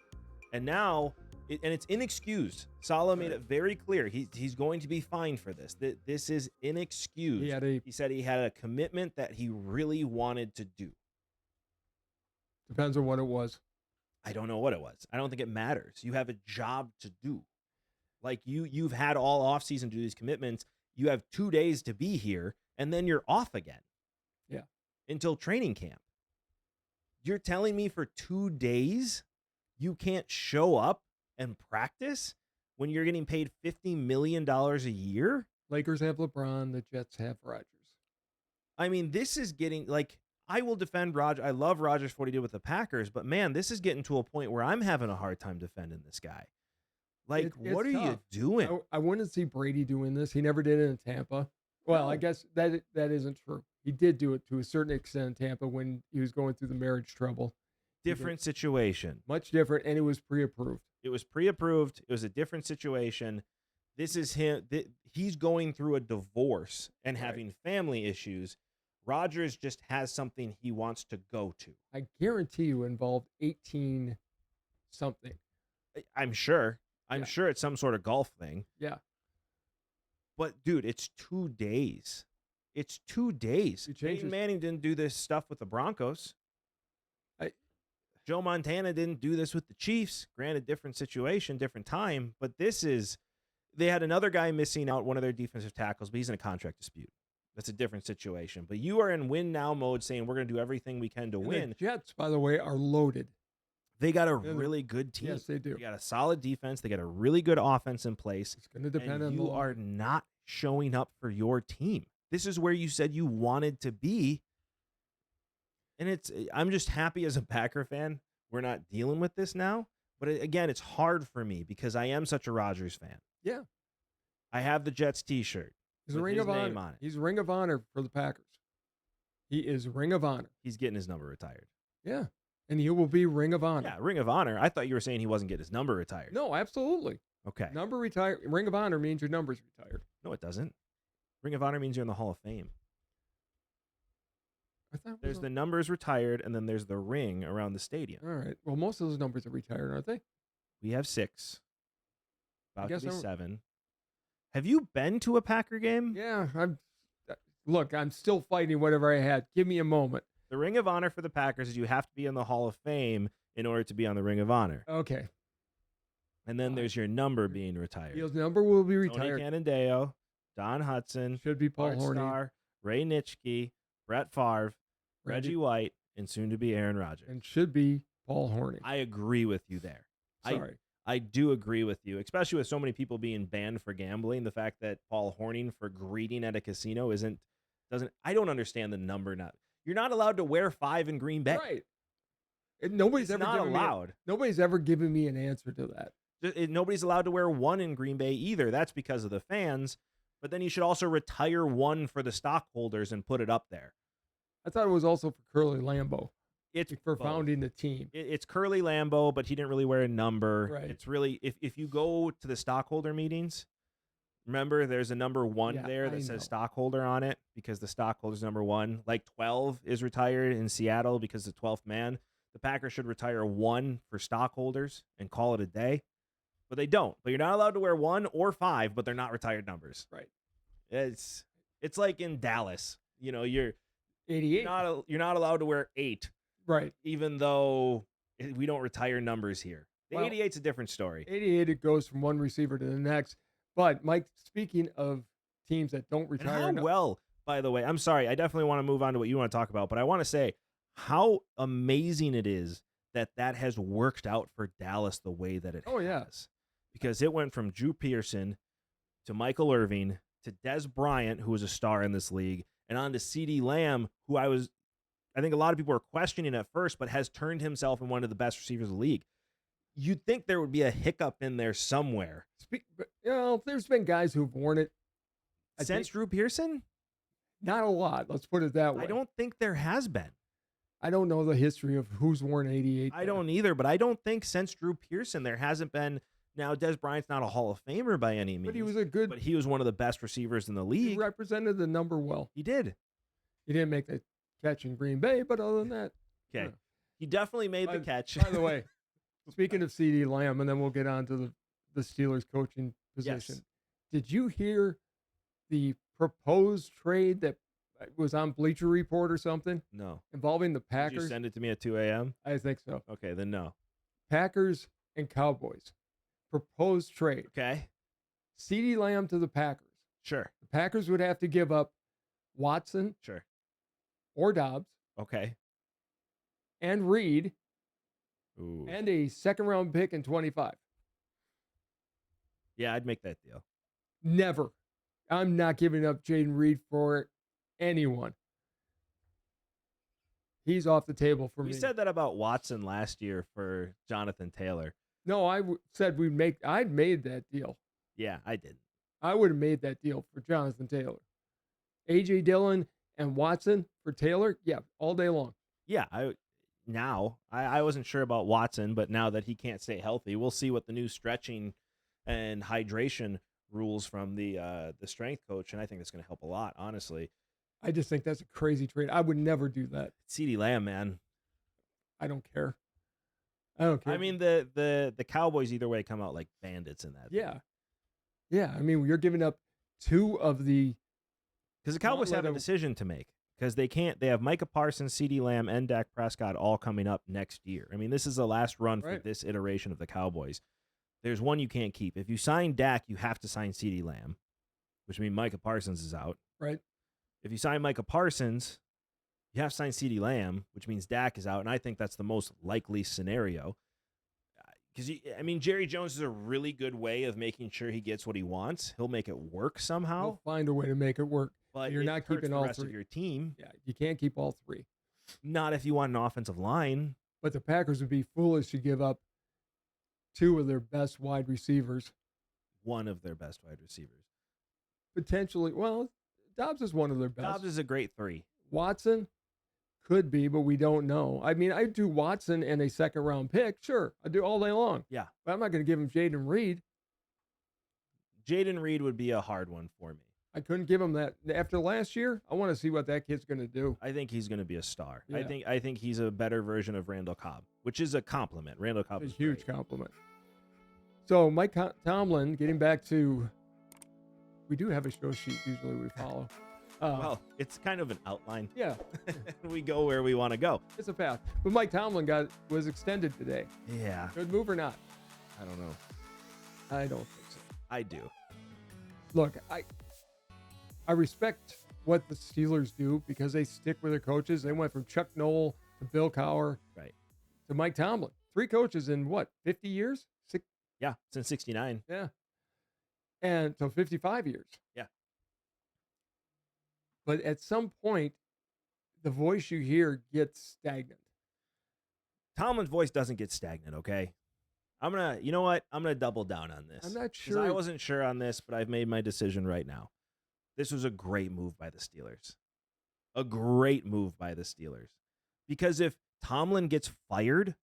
And now, it's inexcused. Saleh made it very clear. He's going to be fined for this. This is inexcused. He said he had a commitment that he really wanted to do. Depends on what it was. I don't know what it was. I don't think it matters. You have a job to do. Like you've had all offseason to do these commitments. You have 2 days to be here, and then you're off again. Yeah. Until training camp. You're telling me for 2 days you can't show up and practice when you're getting paid $50 million a year? Lakers have LeBron. The Jets have Rodgers. I mean, this is getting like, I will defend Rodgers. I love Rodgers for what he did with the Packers, but man, this is getting to a point where I'm having a hard time defending this guy. Like, what are you doing? I wouldn't see Brady doing this. He never did it in Tampa. Well, I guess that isn't true. He did do it to a certain extent in Tampa when he was going through the marriage trouble. Different situation. Much different, and it was pre-approved. It was pre-approved. It was a different situation. This is him. He's going through a divorce and having family issues. Rodgers just has something he wants to go to. I guarantee you involved 18 something. I'm sure. I'm sure it's some sort of golf thing. Yeah. But, dude, it's 2 days. It's 2 days. Peyton Manning didn't do this stuff with the Broncos. Joe Montana didn't do this with the Chiefs. Granted, different situation, different time. But they had another guy missing out, one of their defensive tackles, but he's in a contract dispute. That's a different situation. But you are in win now mode saying we're going to do everything we can to win. The Jets, by the way, are loaded. They got a really good team. Yes, they do. They got a solid defense. They got a really good offense in place. It's going to depend on you are not showing up for your team. This is where you said you wanted to be. And I'm just happy as a Packer fan we're not dealing with this now. But again, it's hard for me because I am such a Rodgers fan. Yeah. I have the Jets t-shirt. He's a Ring of Honor. He's Ring of Honor for the Packers. He is Ring of Honor. He's getting his number retired. Yeah. And he will be Ring of Honor. Yeah, Ring of Honor. I thought you were saying he wasn't getting his number retired. No, absolutely. Okay. Number retired. Ring of Honor means your number's retired. No, it doesn't. Ring of Honor means you're in the Hall of Fame. There's the numbers retired, and then there's the ring around the stadium. All right. Well, most of those numbers are retired, aren't they? We have 6. About to be 7. Have you been to a Packer game? Yeah. I'm still fighting whatever I had. Give me a moment. The Ring of Honor for the Packers is you have to be in the Hall of Fame in order to be on the Ring of Honor. Okay. And then there's your number being retired. His number will be retired. Tony Cannondale, Don Hudson, should be Paul Horney, Starr, Ray Nitschke, Brett Favre, Reggie White, and soon to be Aaron Rodgers. And should be Paul Horney. I agree with you there. Sorry. I do agree with you, especially with so many people being banned for gambling. The fact that Paul Horney for greeting at a casino I don't understand the number. You're not allowed to wear 5 in Green Bay. Right. Nobody's ever given me an answer to that. Nobody's allowed to wear 1 in Green Bay either. That's because of the fans. But then you should also retire 1 for the stockholders and put it up there. I thought it was also for Curly Lambeau. It's for founding the team. It's Curly Lambeau, but he didn't really wear a number. Right. It's really, if you go to the stockholder meetings, remember there's a number 1 there that says stockholder on it because the stockholder's number 1. Like 12 is retired in Seattle because the 12th man. the Packers should retire 1 for stockholders and call it a day. But they don't. But you're not allowed to wear 1 or 5, but they're not retired numbers. Right. It's like in Dallas. You're 88. you're not allowed to wear 8. Right. Even though we don't retire numbers here. The 88's a different story. 88, it goes from one receiver to the next. But, Mike, speaking of teams that don't retire. And by the way, I'm sorry, I definitely want to move on to what you want to talk about, but I want to say how amazing it is that has worked out for Dallas the way that it has. Because it went from Drew Pearson to Michael Irving to Des Bryant, who was a star in this league, and on to CeeDee Lamb, who I think a lot of people were questioning at first, but has turned himself into one of the best receivers of the league. You'd think there would be a hiccup in there somewhere. There's been guys who've worn it. Since Drew Pearson? Not a lot. Let's put it that way. I don't think there has been. I don't know the history of who's worn 88. I don't either, but I don't think since Drew Pearson there hasn't been. Now, Des Bryant's not a Hall of Famer by any means. But he was one of the best receivers in the league. He represented the number well. He did. He didn't make the catch in Green Bay, but other than that. Okay. He definitely made the catch. By the way, speaking of CeeDee Lamb, and then we'll get on to the Steelers coaching position. Yes. Did you hear the proposed trade that was on Bleacher Report or something? No. Involving the Packers? Did you send it to me at 2 a.m.? I think so. Okay, then no. Packers and Cowboys. Proposed trade. Okay. CeeDee Lamb to the Packers. Sure. The Packers would have to give up Watson. Sure. Or Dobbs. Okay. And Reed. Ooh. And a second-round pick in 25. Yeah, I'd make that deal. Never. I'm not giving up Jaden Reed for anyone. He's off the table for me. We said that about Watson last year for Jonathan Taylor. No, I said I'd made that deal. Yeah, I didn't. I would have made that deal for Jonathan Taylor. A.J. Dillon and Watson for Taylor, yeah, all day long. Yeah, I wasn't sure about Watson, but now that he can't stay healthy, we'll see what the new stretching and hydration rules from the strength coach, and I think that's going to help a lot, honestly. I just think that's a crazy trade. I would never do that. CeeDee Lamb, man. I don't care. I mean, the Cowboys either way come out like bandits in that. Yeah. Thing. Yeah, I mean, you're giving up 2 of the... Because the Cowboys have a decision to make. Because they have Micah Parsons, CeeDee Lamb, and Dak Prescott all coming up next year. I mean, this is the last run for this iteration of the Cowboys. There's one you can't keep. If you sign Dak, you have to sign CeeDee Lamb, which means Micah Parsons is out. Right. If you sign Micah Parsons, you have to sign CeeDee Lamb, which means Dak is out, and I think that's the most likely scenario. Because, Jerry Jones is a really good way of making sure he gets what he wants. He'll make it work somehow. He'll find a way to make it work. But you're not keeping all 3. The rest of your team. Yeah, you can't keep all 3. Not if you want an offensive line. But the Packers would be foolish to give up 2 of their best wide receivers. One of their best wide receivers. Potentially. Well, Dobbs is one of their best. Dobbs is a great 3. Watson could be, but we don't know. I mean, I'd do Watson and a second-round pick. Sure, I'd do all day long. Yeah. But I'm not going to give him Jaden Reed. Jaden Reed would be a hard one for me. I couldn't give him that. After last year, I want to see what that kid's going to do. I think he's going to be a star. Yeah. I think he's a better version of Randall Cobb, which is a compliment. Randall Cobb is a huge compliment. So Mike Tomlin, getting back to, we do have a show sheet usually we follow. Well, it's kind of an outline. Yeah. We go where we want to go. It's a path. But Mike Tomlin was extended today. Yeah. Good move or not? I don't know. I don't think so. I do. Look, I respect what the Steelers do because they stick with their coaches. They went from Chuck Noll to Bill Cowher to Mike Tomlin. 3 coaches in what, 50 years? Yeah, since 69. Yeah. And so 55 years. Yeah. But at some point, the voice you hear gets stagnant. Tomlin's voice doesn't get stagnant, okay? You know what? I'm going to double down on this. I'm not sure. I wasn't sure on this, but I've made my decision right now. This was a great move by the Steelers. A great move by the Steelers. Because if Tomlin gets fired,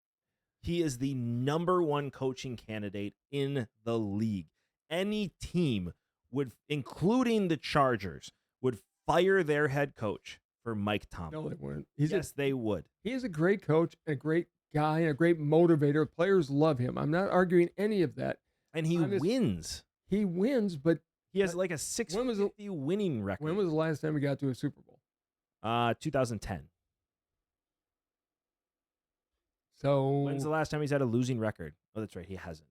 he is the number 1 coaching candidate in the league. Any team would, including the Chargers, would fire their head coach for Mike Tomlin. No, they wouldn't. They would. He is a great coach and a great guy and a great motivator. Players love him. I'm not arguing any of that. And he wins. He wins, but he has like a 650 winning record. When was the last time he got to a Super Bowl? 2010. So when's the last time he's had a losing record? Oh, that's right. He hasn't.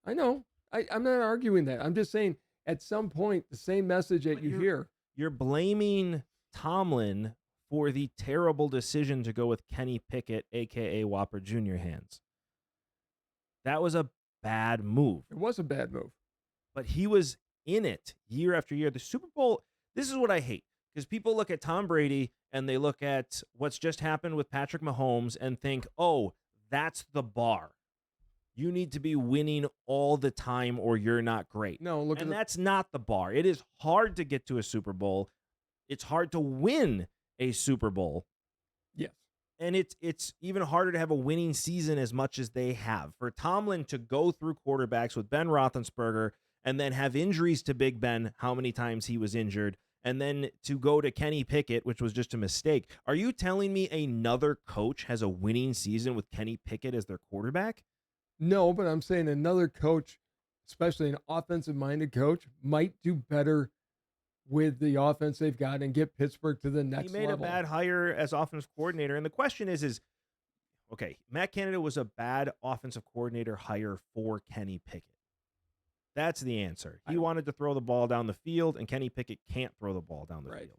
I know. I'm not arguing that. I'm just saying at some point, the same message that you hear. You're blaming Tomlin for the terrible decision to go with Kenny Pickett, a.k.a. Whopper Jr. hands. That was a bad move. It was a bad move. But he was in it year after year. The Super Bowl, this is what I hate. Because people look at Tom Brady and they look at what's just happened with Patrick Mahomes and think, oh, that's the bar. You need to be winning all the time or you're not great. No, that's not the bar. It is hard to get to a Super Bowl. It's hard to win a Super Bowl. Yes. And it's even harder to have a winning season as much as they have. For Tomlin to go through quarterbacks with Ben Roethlisberger and then have injuries to Big Ben, how many times he was injured, and then to go to Kenny Pickett, which was just a mistake. Are you telling me another coach has a winning season with Kenny Pickett as their quarterback? No, but I'm saying another coach, especially an offensive-minded coach, might do better with the offense they've got and get Pittsburgh to the next level. He made a bad hire as offensive coordinator. And the question is, okay, Matt Canada was a bad offensive coordinator hire for Kenny Pickett. That's the answer. He wanted to throw the ball down the field, and Kenny Pickett can't throw the ball down the field.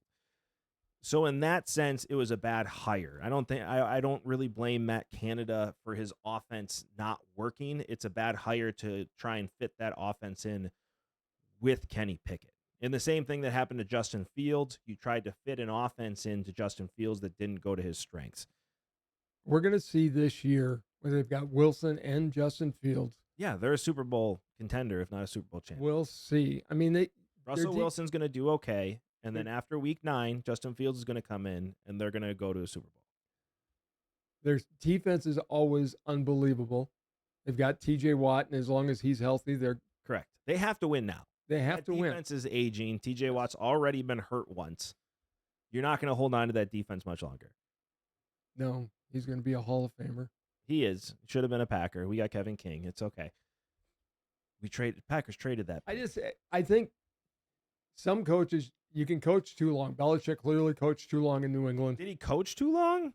So in that sense, it was a bad hire. I don't really blame Matt Canada for his offense not working. It's a bad hire to try and fit that offense in with Kenny Pickett. And the same thing that happened to Justin Fields. You tried to fit an offense into Justin Fields that didn't go to his strengths. We're going to see this year where they've got Wilson and Justin Fields. Yeah, they're a Super Bowl contender, if not a Super Bowl champion. We'll see. I mean, Russell Wilson's going to do okay. And then after week 9, Justin Fields is going to come in, and they're going to go to a Super Bowl. Their defense is always unbelievable. They've got T.J. Watt, and as long as he's healthy, they're correct. They have to win now. They have to win. Defense is aging. T.J. Watt's already been hurt once. You're not going to hold on to that defense much longer. No, he's going to be a Hall of Famer. He is. Should have been a Packer. We got Kevin King. It's okay. Packers traded that. I think some coaches, you can coach too long. Belichick clearly coached too long in New England. Did he coach too long?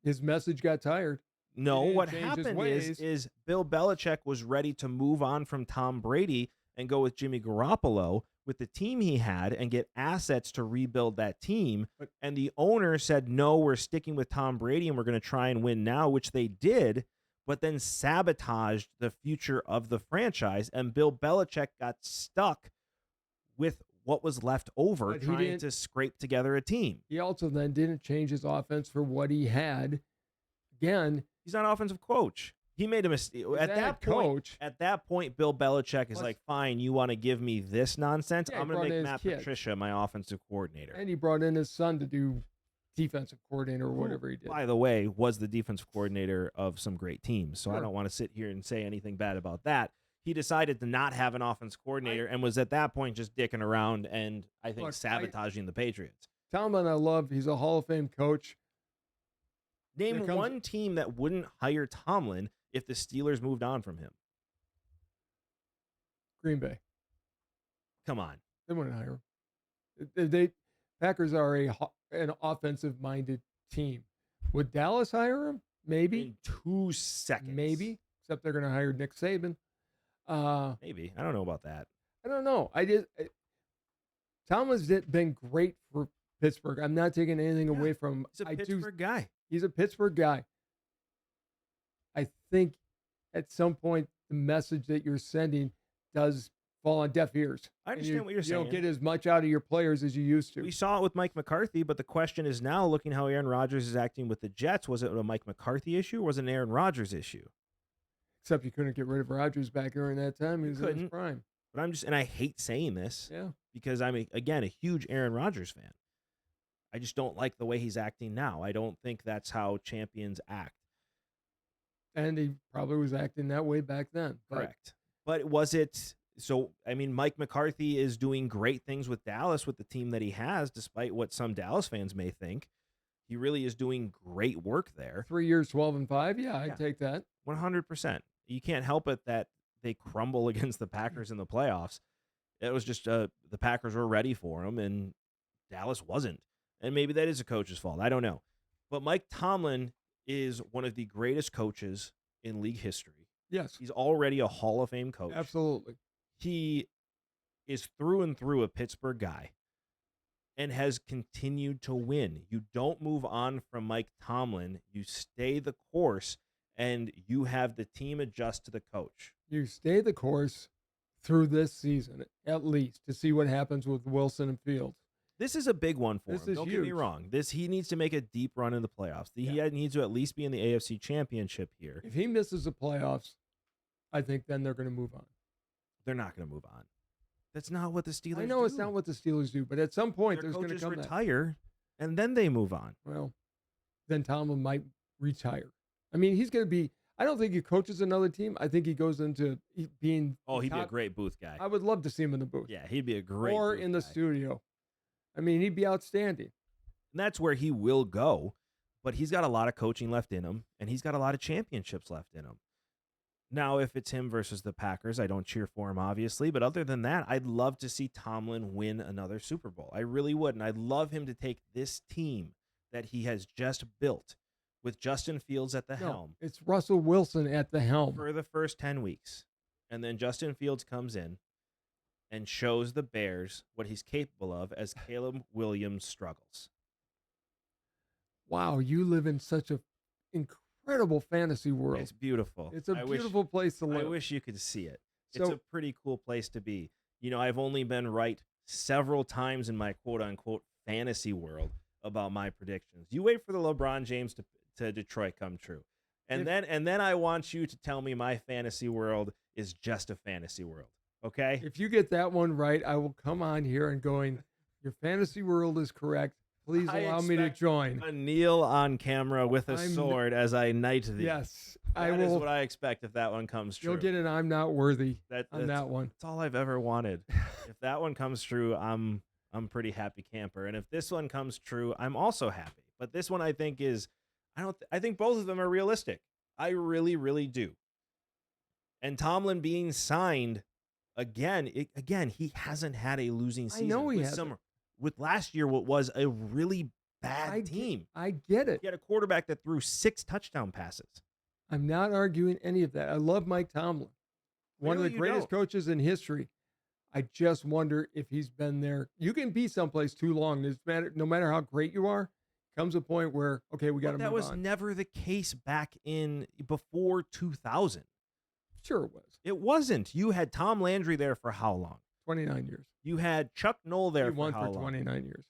His message got tired. No, what happened is Bill Belichick was ready to move on from Tom Brady and go with Jimmy Garoppolo with the team he had and get assets to rebuild that team. And the owner said, no, we're sticking with Tom Brady and we're going to try and win now, which they did, but then sabotaged the future of the franchise. And Bill Belichick got stuck with what was left over trying to scrape together a team. He also then didn't change his offense for what he had. Again, he's not an offensive coach. He made a mistake. At that point, Bill Belichick is like, fine, you want to give me this nonsense? I'm going to make Matt Patricia my offensive coordinator. And he brought in his son to do defensive coordinator or whatever he did. By the way, was the defensive coordinator of some great teams. So I don't want to sit here and say anything bad about that. He decided to not have an offense coordinator and was at that point just dicking around and I think sabotaging the Patriots. Tomlin, I love. He's a Hall of Fame coach. Name one team that wouldn't hire Tomlin if the Steelers moved on from him. Green Bay. Come on. They wouldn't hire him. Packers are an offensive-minded team. Would Dallas hire him? Maybe. In 2 seconds. Maybe. Except they're going to hire Nick Saban. Maybe. I don't know about that. I don't know. Tomlin's been great for Pittsburgh. I'm not taking anything away from. He's a Pittsburgh guy. He's a Pittsburgh guy. I think at some point the message that you're sending does fall on deaf ears. I understand what you're saying. You don't get as much out of your players as you used to. We saw it with Mike McCarthy, but the question is now, looking how Aaron Rodgers is acting with the Jets, was it a Mike McCarthy issue or was it an Aaron Rodgers issue? Except you couldn't get rid of Rodgers back during that time. He was in his prime. But and I hate saying this because I'm, again, a huge Aaron Rodgers fan. I just don't like the way he's acting now. I don't think that's how champions act. And he probably was acting that way back then. Correct. But was it... So, I mean, Mike McCarthy is doing great things with Dallas with the team that he has, despite what some Dallas fans may think. He really is doing great work there. 3 years, 12-5. Yeah, I'd take that. 100%. You can't help it that they crumble against the Packers in the playoffs. It was just the Packers were ready for him, and Dallas wasn't. And maybe that is a coach's fault. I don't know. But Mike Tomlin is one of the greatest coaches in league history. Yes. He's already a Hall of Fame coach. Absolutely. He is through and through a Pittsburgh guy and has continued to win. You don't move on from Mike Tomlin. You stay the course, and you have the team adjust to the coach. You stay the course through this season, at least, to see what happens with Wilson and Fields. This is a big one for him. Don't get me huge. wrong. He needs to make a deep run in the playoffs. He needs to at least be in the AFC Championship here. If he misses the playoffs, I think then they're going to move on. They're not going to move on. That's not what the Steelers do. I know it's not what the Steelers do, but at some point Their there's going to coaches come retire, and then they move on. Well, then Tomlin might retire. I mean, he's going to be. I don't think he coaches another team. I think he goes into being. Oh, he'd be a great booth guy. I would love to see him in the booth. Yeah, he'd be a great. Or booth in the guy. studio. I mean, he'd be outstanding. And that's where he will go, but he's got a lot of coaching left in him, and he's got a lot of championships left in him. Now, if it's him versus the Packers, I don't cheer for him, obviously. But other than that, I'd love to see Tomlin win another Super Bowl. I really would. And I'd love him to take this team that he has just built with Justin Fields at the helm. It's Russell Wilson at the helm. For the first 10 weeks. And then Justin Fields comes in and shows the Bears what he's capable of as Caleb Williams struggles. Wow, you live in such an incredible fantasy world. It's beautiful. It's a beautiful place to live. I wish you could see it. It's a pretty cool place to be. You know, I've only been right several times in my quote-unquote fantasy world about my predictions. You wait for the LeBron James to Detroit come true. And then I want you to tell me my fantasy world is just a fantasy world. Okay? If you get that one right, I will come on here and going, your fantasy world is correct. Please allow me to join. A kneel on camera with a sword as I knight thee. Yes. That is what I expect if that one comes true. You'll get an I'm not worthy on that one. That's all I've ever wanted. If that one comes true, I'm pretty happy camper. And if this one comes true, I'm also happy. But this one I think is I think both of them are realistic. I really, really do. And Tomlin being signed again, he hasn't had a losing season. I know he hasn't. With last year, what was a really bad team. I get it. He had a quarterback that threw 6 touchdown passes. I'm not arguing any of that. I love Mike Tomlin, one of the greatest coaches in history. I just wonder if he's been there. You can be someplace too long. No matter how great you are, comes a point where, okay, we got to move on. That was never the case back before 2000. Sure it was. It wasn't. You had Tom Landry there for how long? 29 years. You had Chuck Noll there for how long? He won for 29 years.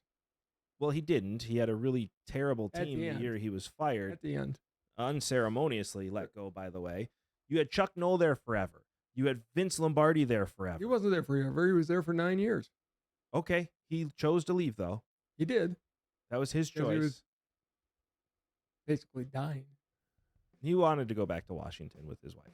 Well, he didn't. He had a really terrible team the year he was fired. At the end. Unceremoniously let go, by the way. You had Chuck Noll there forever. You had Vince Lombardi there forever. He wasn't there forever. He was there for 9 years. Okay. He chose to leave, though. He did. That was his choice. He was basically dying. He wanted to go back to Washington with his wife.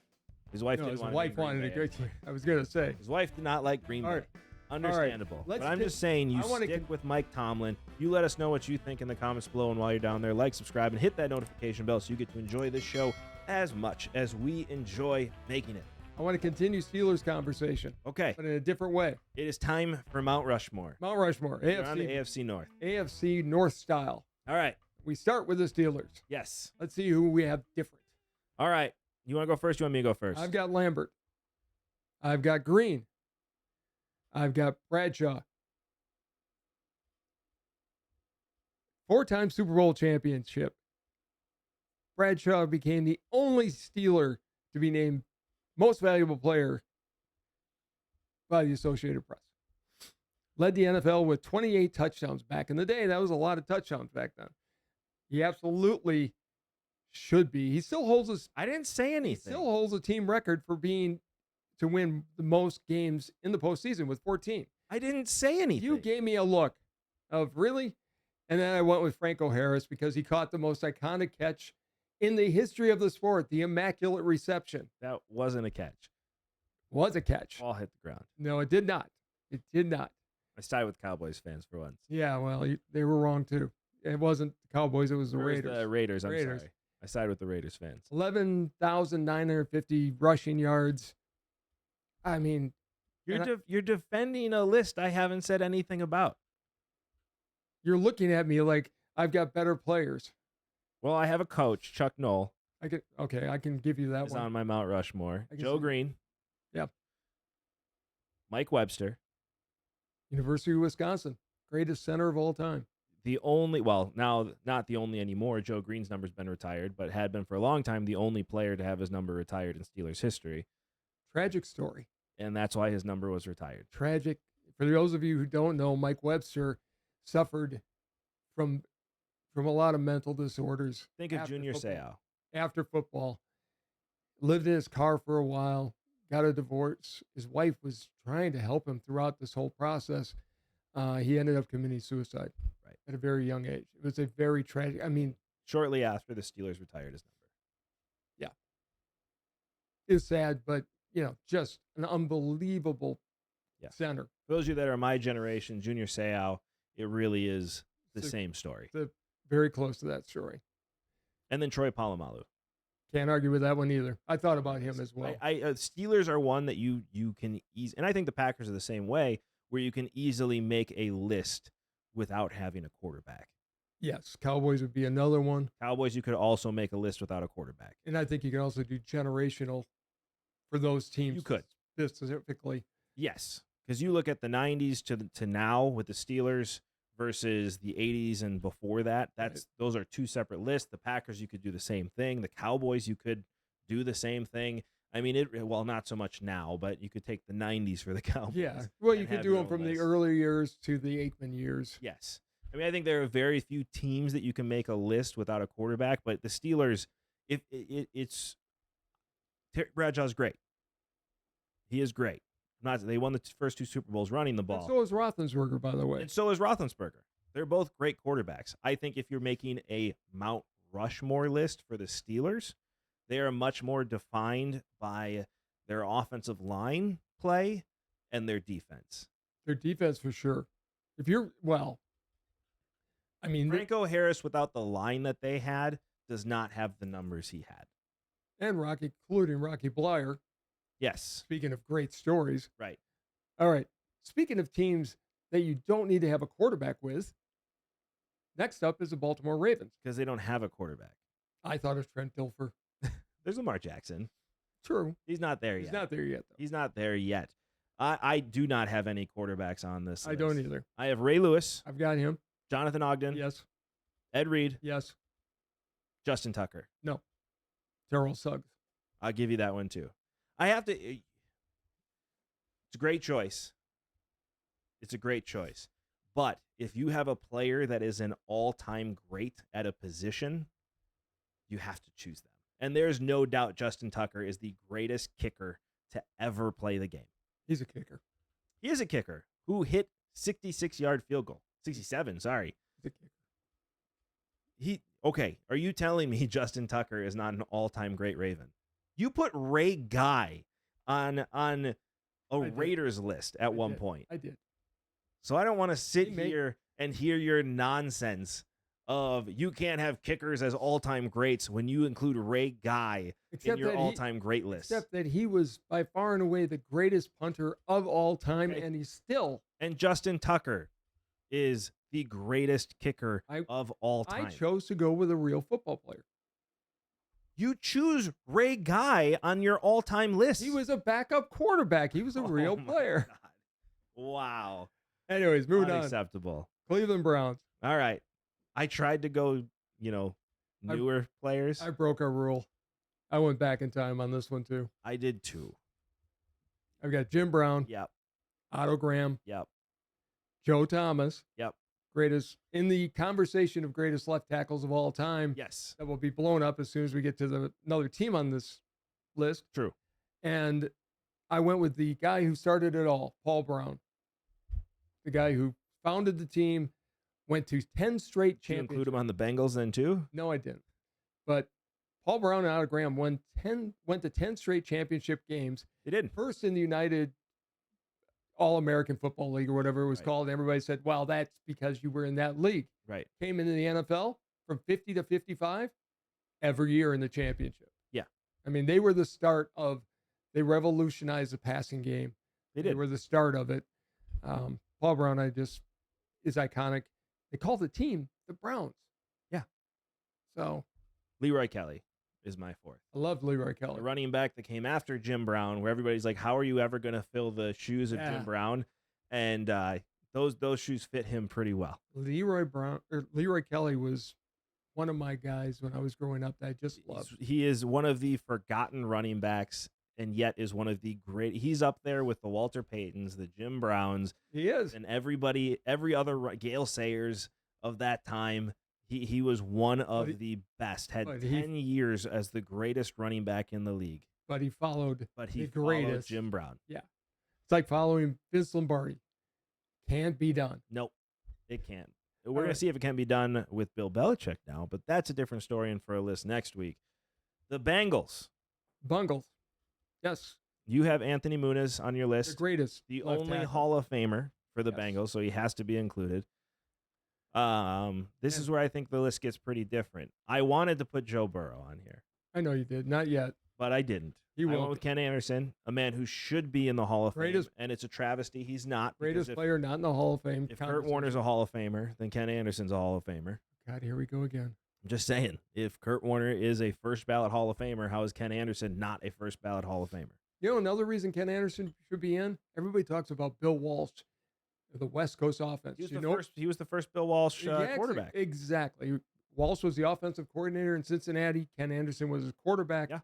His wife didn't want to go. Wanted to go. I was going to say. His wife did not like Green Bay. Right. Understandable. Right. But I'm just saying, you stick with Mike Tomlin. You let us know what you think in the comments below. And while you're down there, like, subscribe, and hit that notification bell so you get to enjoy this show as much as we enjoy making it. I want to continue Steelers conversation. Okay. But in a different way. It is time for Mount Rushmore. Mount Rushmore. We're on to AFC North. AFC North style. All right. We start with the Steelers. Yes. Let's see who we have different. All right. You want to go first? You want me to go first? I've got Lambert. I've got Green. I've got Bradshaw. 4-time Super Bowl championship. Bradshaw became the only Steeler to be named most valuable player by the Associated Press. Led the NFL with 28 touchdowns back in the day. That was a lot of touchdowns back then. He absolutely should be. He still holds I didn't say anything. He still holds a team record for to win the most games in the postseason with 14. I didn't say anything. You gave me a look of really? And then I went with Franco Harris because he caught the most iconic catch in the history of the sport, the immaculate reception. That wasn't a catch. Was a catch. Ball hit the ground. No, it did not. It did not. I side with Cowboys fans for once. Yeah, well, they were wrong too. It wasn't the Cowboys. It was the Or was Raiders. the Raiders. I'm Raiders. sorry. I side with the Raiders fans. 11,950 rushing yards. I mean, You're defending a list I haven't said anything about. you're looking at me like I've got better players. Well, I have a coach, Chuck Knoll, I can give you that is one. on my Mount Rushmore. I can Joe see- Green. Yep. Mike Webster. University of Wisconsin, greatest center of all time. The only, well, now not the only anymore. Joe Green's number's been retired, but had been for a long time the only player to have his number retired in Steelers history. Tragic story. And that's why his number was retired. Tragic. For those of you who don't know, Mike Webster suffered from a lot of mental disorders. Think of after Junior football. Seau. After football, lived in his car for a while, got a divorce. His wife was trying to help him throughout this whole process. He ended up committing suicide at a very young age. It was a very tragic. I mean, Shortly after the Steelers retired his number. it's sad, but just an unbelievable center. For those of you that are my generation, Junior Seau, it really is the same story. Very close to that story. And then Troy Polamalu. Can't argue with that one either. I thought about him as well. Steelers are one that you can easily, and I think the Packers are the same way, where you can easily make a list without having a quarterback. Yes, Cowboys would be another one. Cowboys, you could also make a list without a quarterback. And I think you can also do generational for those teams. You could. Specifically. Yes, because you look at the 90s to now with the Steelers versus the 80s and before that, those are two separate lists. The Packers, you could do the same thing. The Cowboys, you could do the same thing. I mean, not so much now, but you could take the 90s for the Cowboys. Yeah, well, you could do them from the early years to the Aikman years. Yes. I mean, I think there are very few teams that you can make a list without a quarterback, but the Steelers, it's Terry Bradshaw's great. He is great. They won the first two Super Bowls running the ball. And so is Roethlisberger, by the way. And so is Roethlisberger. They're both great quarterbacks. I think if you're making a Mount Rushmore list for the Steelers, they are much more defined by their offensive line play and their defense. Their defense for sure. Franco Harris, without the line that they had, does not have the numbers he had. And including Rocky Blyer. Yes. Speaking of great stories. Right. All right. Speaking of teams that you don't need to have a quarterback with, next up is the Baltimore Ravens. Because they don't have a quarterback. I thought of Trent Dilfer. There's Lamar Jackson. True. He's not there yet. He's not there yet, though. He's not there yet. I do not have any quarterbacks on this list. I don't either. I have Ray Lewis. I've got him. Jonathan Ogden. Yes. Ed Reed. Yes. Justin Tucker. No. Terrell Suggs. I'll give you that one, too. It's a great choice. It's a great choice. But if you have a player that is an all-time great at a position, you have to choose them. And there's no doubt Justin Tucker is the greatest kicker to ever play the game. He's a kicker. He is a kicker who hit 66-yard field goal. 67, sorry. He's a kicker. Okay, are you telling me Justin Tucker is not an all-time great Raven? You put Ray Guy on a Raiders list at one point. I did. So I don't want to sit here and hear your nonsense of you can't have kickers as all-time greats when you include Ray Guy in your all-time great list. Except that he was by far and away the greatest punter of all time, and he's still. And Justin Tucker is the greatest kicker of all time. I chose to go with a real football player. You choose Ray Guy on your all-time list. He was a backup quarterback. He was a real player. God. Wow. Anyways, moving on. Unacceptable. Cleveland Browns. All right. I tried to go, newer players. I broke our rule. I went back in time on this one, too. I did, too. I've got Jim Brown. Yep. Otto Graham. Yep. Joe Thomas. Yep. Greatest in the conversation of greatest left tackles of all time. Yes. That will be blown up as soon as we get to another team on this list. True. And I went with the guy who started it all, Paul Brown. The guy who founded the team, went to 10 straight championships. Did you include him on the Bengals then too? No, I didn't. But Paul Brown and Otto Graham went to 10 straight championship games. They did. First in the United All-American Football League or whatever it was called. And everybody said, well, that's because you were in that league. Right. came into the NFL from 50 to 55 every year in the championship. Yeah. I mean, they were the start of, they revolutionized the passing game. They They did. were the start of it. Paul Brown, is iconic. They call the team the Browns. Yeah. So Leroy Kelly is my fourth. I love Leroy Kelly. The running back that came after Jim Brown, where everybody's like, how are you ever going to fill the shoes of Jim Brown? And those shoes fit him pretty well. Leroy Kelly was one of my guys when I was growing up that I just loved. He is one of the forgotten running backs, and yet is one of the great. He's up there with the Walter Paytons, the Jim Browns. He is. And every other Gale Sayers of that time. He was one of the best. Had 10 years as the greatest running back in the league. But he followed the greatest Jim Brown. Yeah. It's like following Vince Lombardi. Can't be done. Nope, it can't. We're going to see if it can be done with Bill Belichick now, but that's a different story and for a list next week. The Bengals. Bungles. Yes. You have Anthony Muniz on your list. The greatest. The only Hall of Famer for the Bengals, so he has to be included. This is where I think the list gets pretty different. I wanted to put Joe Burrow on here. I know you did. Not yet. But I didn't. I went with Ken Anderson, a man who should be in the Hall of Fame, and it's a travesty he's not. Greatest player not in the Hall of Fame. If Kurt Warner's a Hall of Famer, then Ken Anderson's a Hall of Famer. God, here we go again. I'm just saying, if Kurt Warner is a first ballot Hall of Famer, how is Ken Anderson not a first ballot Hall of Famer? You know, another reason Ken Anderson should be in, everybody talks about Bill Walsh, the West Coast offense. He was the first Bill Walsh quarterback. Exactly. Walsh was the offensive coordinator in Cincinnati. Ken Anderson was his quarterback. Yeah.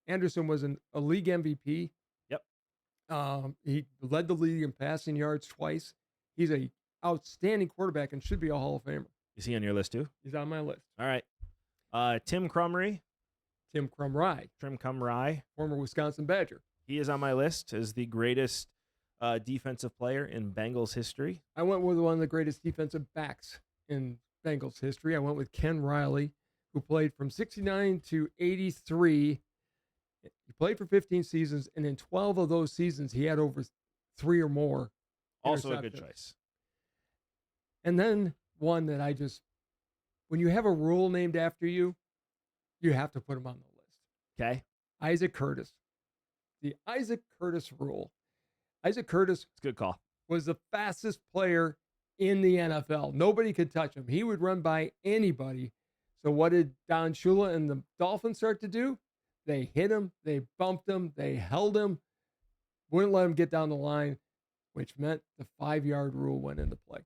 Anderson was a league MVP. Yep. He led the league in passing yards twice. He's a outstanding quarterback and should be a Hall of Famer. Is he on your list too? He's on my list. All right. Tim Crumry. Tim Crumry. Former Wisconsin Badger. He is on my list as the greatest defensive player in Bengals history. I went with one of the greatest defensive backs in Bengals history. I went with Ken Riley, who played from 69 to 83. He played for 15 seasons, and in 12 of those seasons, he had over 3 or more. Also a good choice. And then one that when you have a rule named after you, you have to put him on the list. Okay. Isaac Curtis. The Isaac Curtis rule. Isaac Curtis, it's a good call, was the fastest player in the NFL. Nobody could touch him. He would run by anybody. So what did Don Shula and the Dolphins start to do? They hit him, they bumped him, they held him, wouldn't let him get down the line, which meant the 5-yard rule went into play.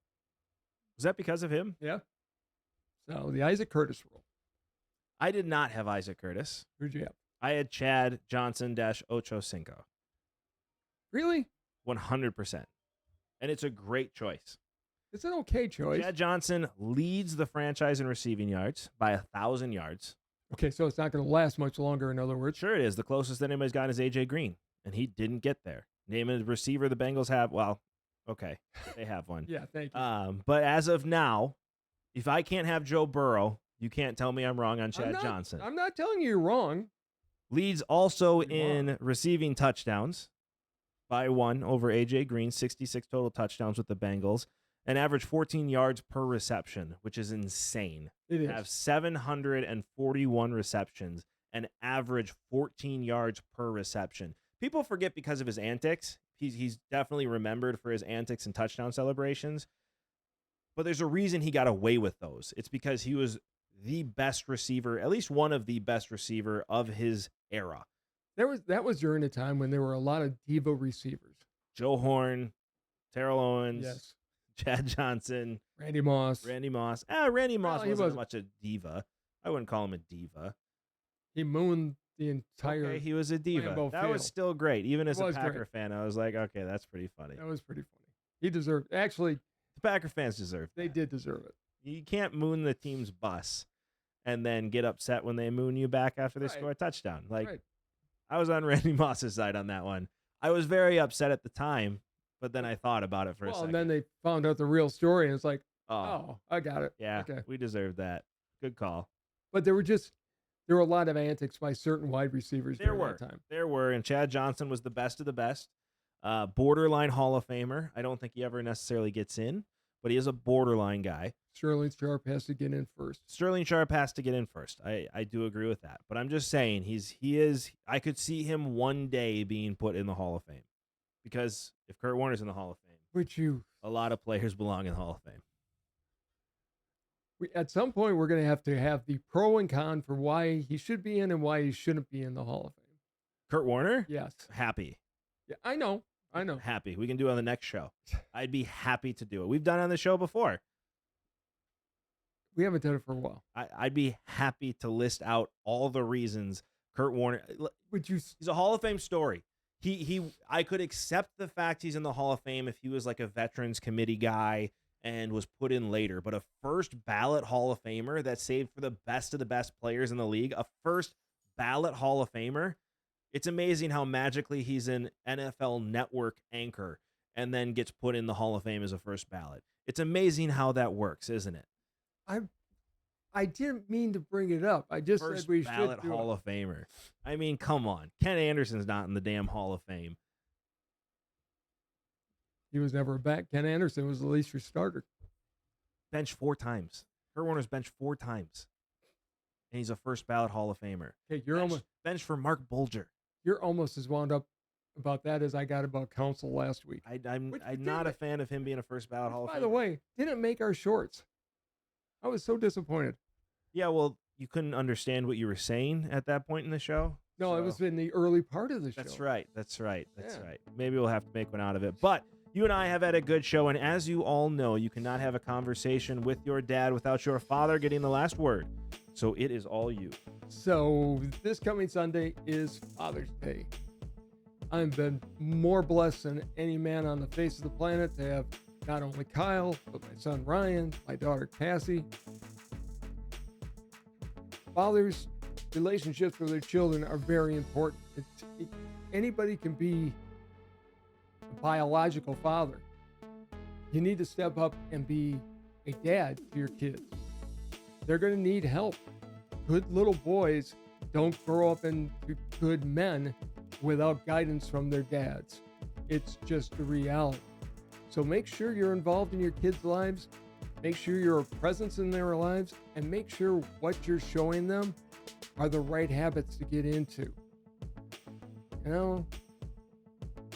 Was that because of him? Yeah. So the Isaac Curtis rule. I did not have Isaac Curtis. Who'd you have? I had Chad Johnson-Ochocinco. Really? 100%. And it's a great choice. It's an okay choice. Chad Johnson leads the franchise in receiving yards by 1,000 yards. Okay, so it's not going to last much longer, in other words. Sure it is. The closest that anybody's gotten is A.J. Green, and he didn't get there. Name a receiver the Bengals have. Well, okay, they have one. Yeah, thank you. But as of now, if I can't have Joe Burrow, you can't tell me I'm wrong on Chad Johnson. I'm not telling you you're wrong. Leads also in receiving touchdowns by 1 over A.J. Green, 66 total touchdowns with the Bengals, and average 14 yards per reception, which is insane. It is. Have 741 receptions and average 14 yards per reception. People forget because of his antics. He's definitely remembered for his antics and touchdown celebrations. But there's a reason he got away with those. It's because he was the best receiver, at least one of the best receiver of his era. That was during a time when there were a lot of diva receivers. Joe Horn, Terrell Owens, yes, Chad Johnson, Randy Moss. Randy Moss wasn't much a diva. I wouldn't call him a diva. He mooned the entire. Okay, he was a diva. Lambeau that field. was still great. Even as a Packer great. fan, I was like, okay, that's pretty funny. That was pretty funny. He deserved. Actually, the Packer fans deserved. They did deserve it. You can't moon the team's bus and then get upset when they moon you back after they score a touchdown. Like, I was on Randy Moss's side on that one. I was very upset at the time, but then I thought about it for a second. And then they found out the real story, and it's like, oh, I got it. Yeah, okay. We deserved that. Good call. But there were a lot of antics by certain wide receivers during that time. There were, and Chad Johnson was the best of the best. Borderline Hall of Famer. I don't think he ever necessarily gets in, but he is a borderline guy. Sterling Sharp has to get in first. Sterling Sharp has to get in first. I do agree with that. But I'm just saying I could see him one day being put in the Hall of Fame. Because if Kurt Warner's in the Hall of Fame, a lot of players belong in the Hall of Fame. At some point, we're going to have the pro and con for why he should be in and why he shouldn't be in the Hall of Fame. Kurt Warner? Yes. Happy. Yeah, I know. Happy. We can do it on the next show. I'd be happy to do it. We've done it on the show before. We haven't done it for a while. I'd be happy to list out all the reasons Kurt Warner. He's a Hall of Fame story. I could accept the fact he's in the Hall of Fame if he was like a Veterans Committee guy and was put in later. But a first ballot Hall of Famer that's saved for the best of the best players in the league, a first ballot Hall of Famer. It's amazing how magically he's an NFL Network anchor and then gets put in the Hall of Fame as a first ballot. It's amazing how that works, isn't it? I didn't mean to bring it up. I just First said we should ballot do Hall it. of Famer. I mean, come on. Ken Anderson's not in the damn Hall of Fame. He was never a back. Ken Anderson was at least your starter. Benched 4 times. Kurt Warner's benched 4 times. And he's a first ballot Hall of Famer. Okay, you're benched for Mark Bulger. You're almost as wound up about that as I got about Council last week. I'm not a fan of him being a first ballot Hall of Famer. By the way, didn't make our shorts. I was so disappointed. Yeah, well, you couldn't understand what you were saying at that point in the show. No, it was in the early part of the show. That's right. That's right. Maybe we'll have to make one out of it. But you and I have had a good show, and as you all know, you cannot have a conversation with your dad without your father getting the last word. So it is all you. So this coming Sunday is Father's Day. I've been more blessed than any man on the face of the planet to have not only Kyle, but my son Ryan, my daughter Cassie. Fathers' relationships with their children are very important. Anybody can be a biological father. You need to step up and be a dad to your kids. They're going to need help. Good little boys don't grow up into good men without guidance from their dads. It's just a reality. So make sure you're involved in your kids' lives. Make sure you're a presence in their lives, and make sure what you're showing them are the right habits to get into. You know,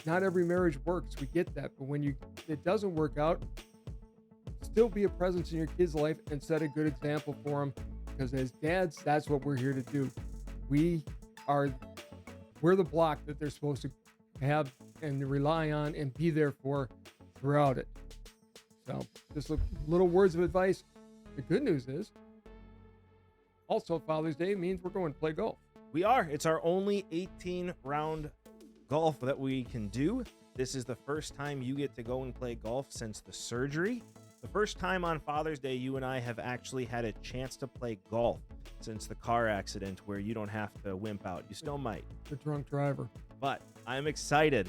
not every marriage works. We get that. But when it doesn't work out, still be a presence in your kids' life and set a good example for them. Because as dads, that's what we're here to do. We're the block that they're supposed to have and rely on and be there for throughout it. So just little words of advice. The good news is also Father's Day means we're going to play golf. We are. It's our only 18-round golf that we can do. This is the first time you get to go and play golf since the surgery. The first time on Father's Day you and I have actually had a chance to play golf since the car accident where you don't have to wimp out. You still might. The drunk driver. But I'm excited.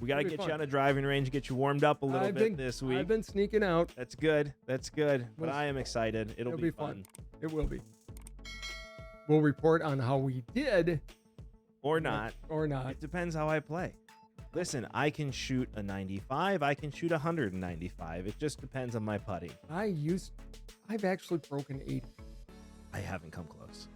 We got to get you on a driving range, get you warmed up a little bit this week. I've been sneaking out. That's good. But I am excited. It'll be fun. It will be. We'll report on how we did. Or not. It depends how I play. Listen, I can shoot a 95. I can shoot 195. It just depends on my putting. I've actually broken 80. I haven't come close.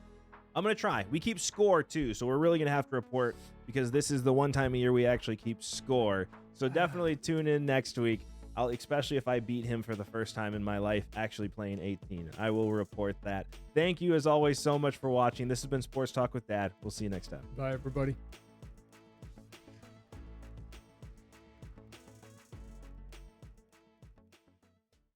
I'm going to try. We keep score, too, so we're really going to have to report because this is the one time a year we actually keep score. So definitely tune in next week, especially if I beat him for the first time in my life actually playing 18. I will report that. Thank you, as always, so much for watching. This has been Sports Talk with Dad. We'll see you next time. Bye, everybody.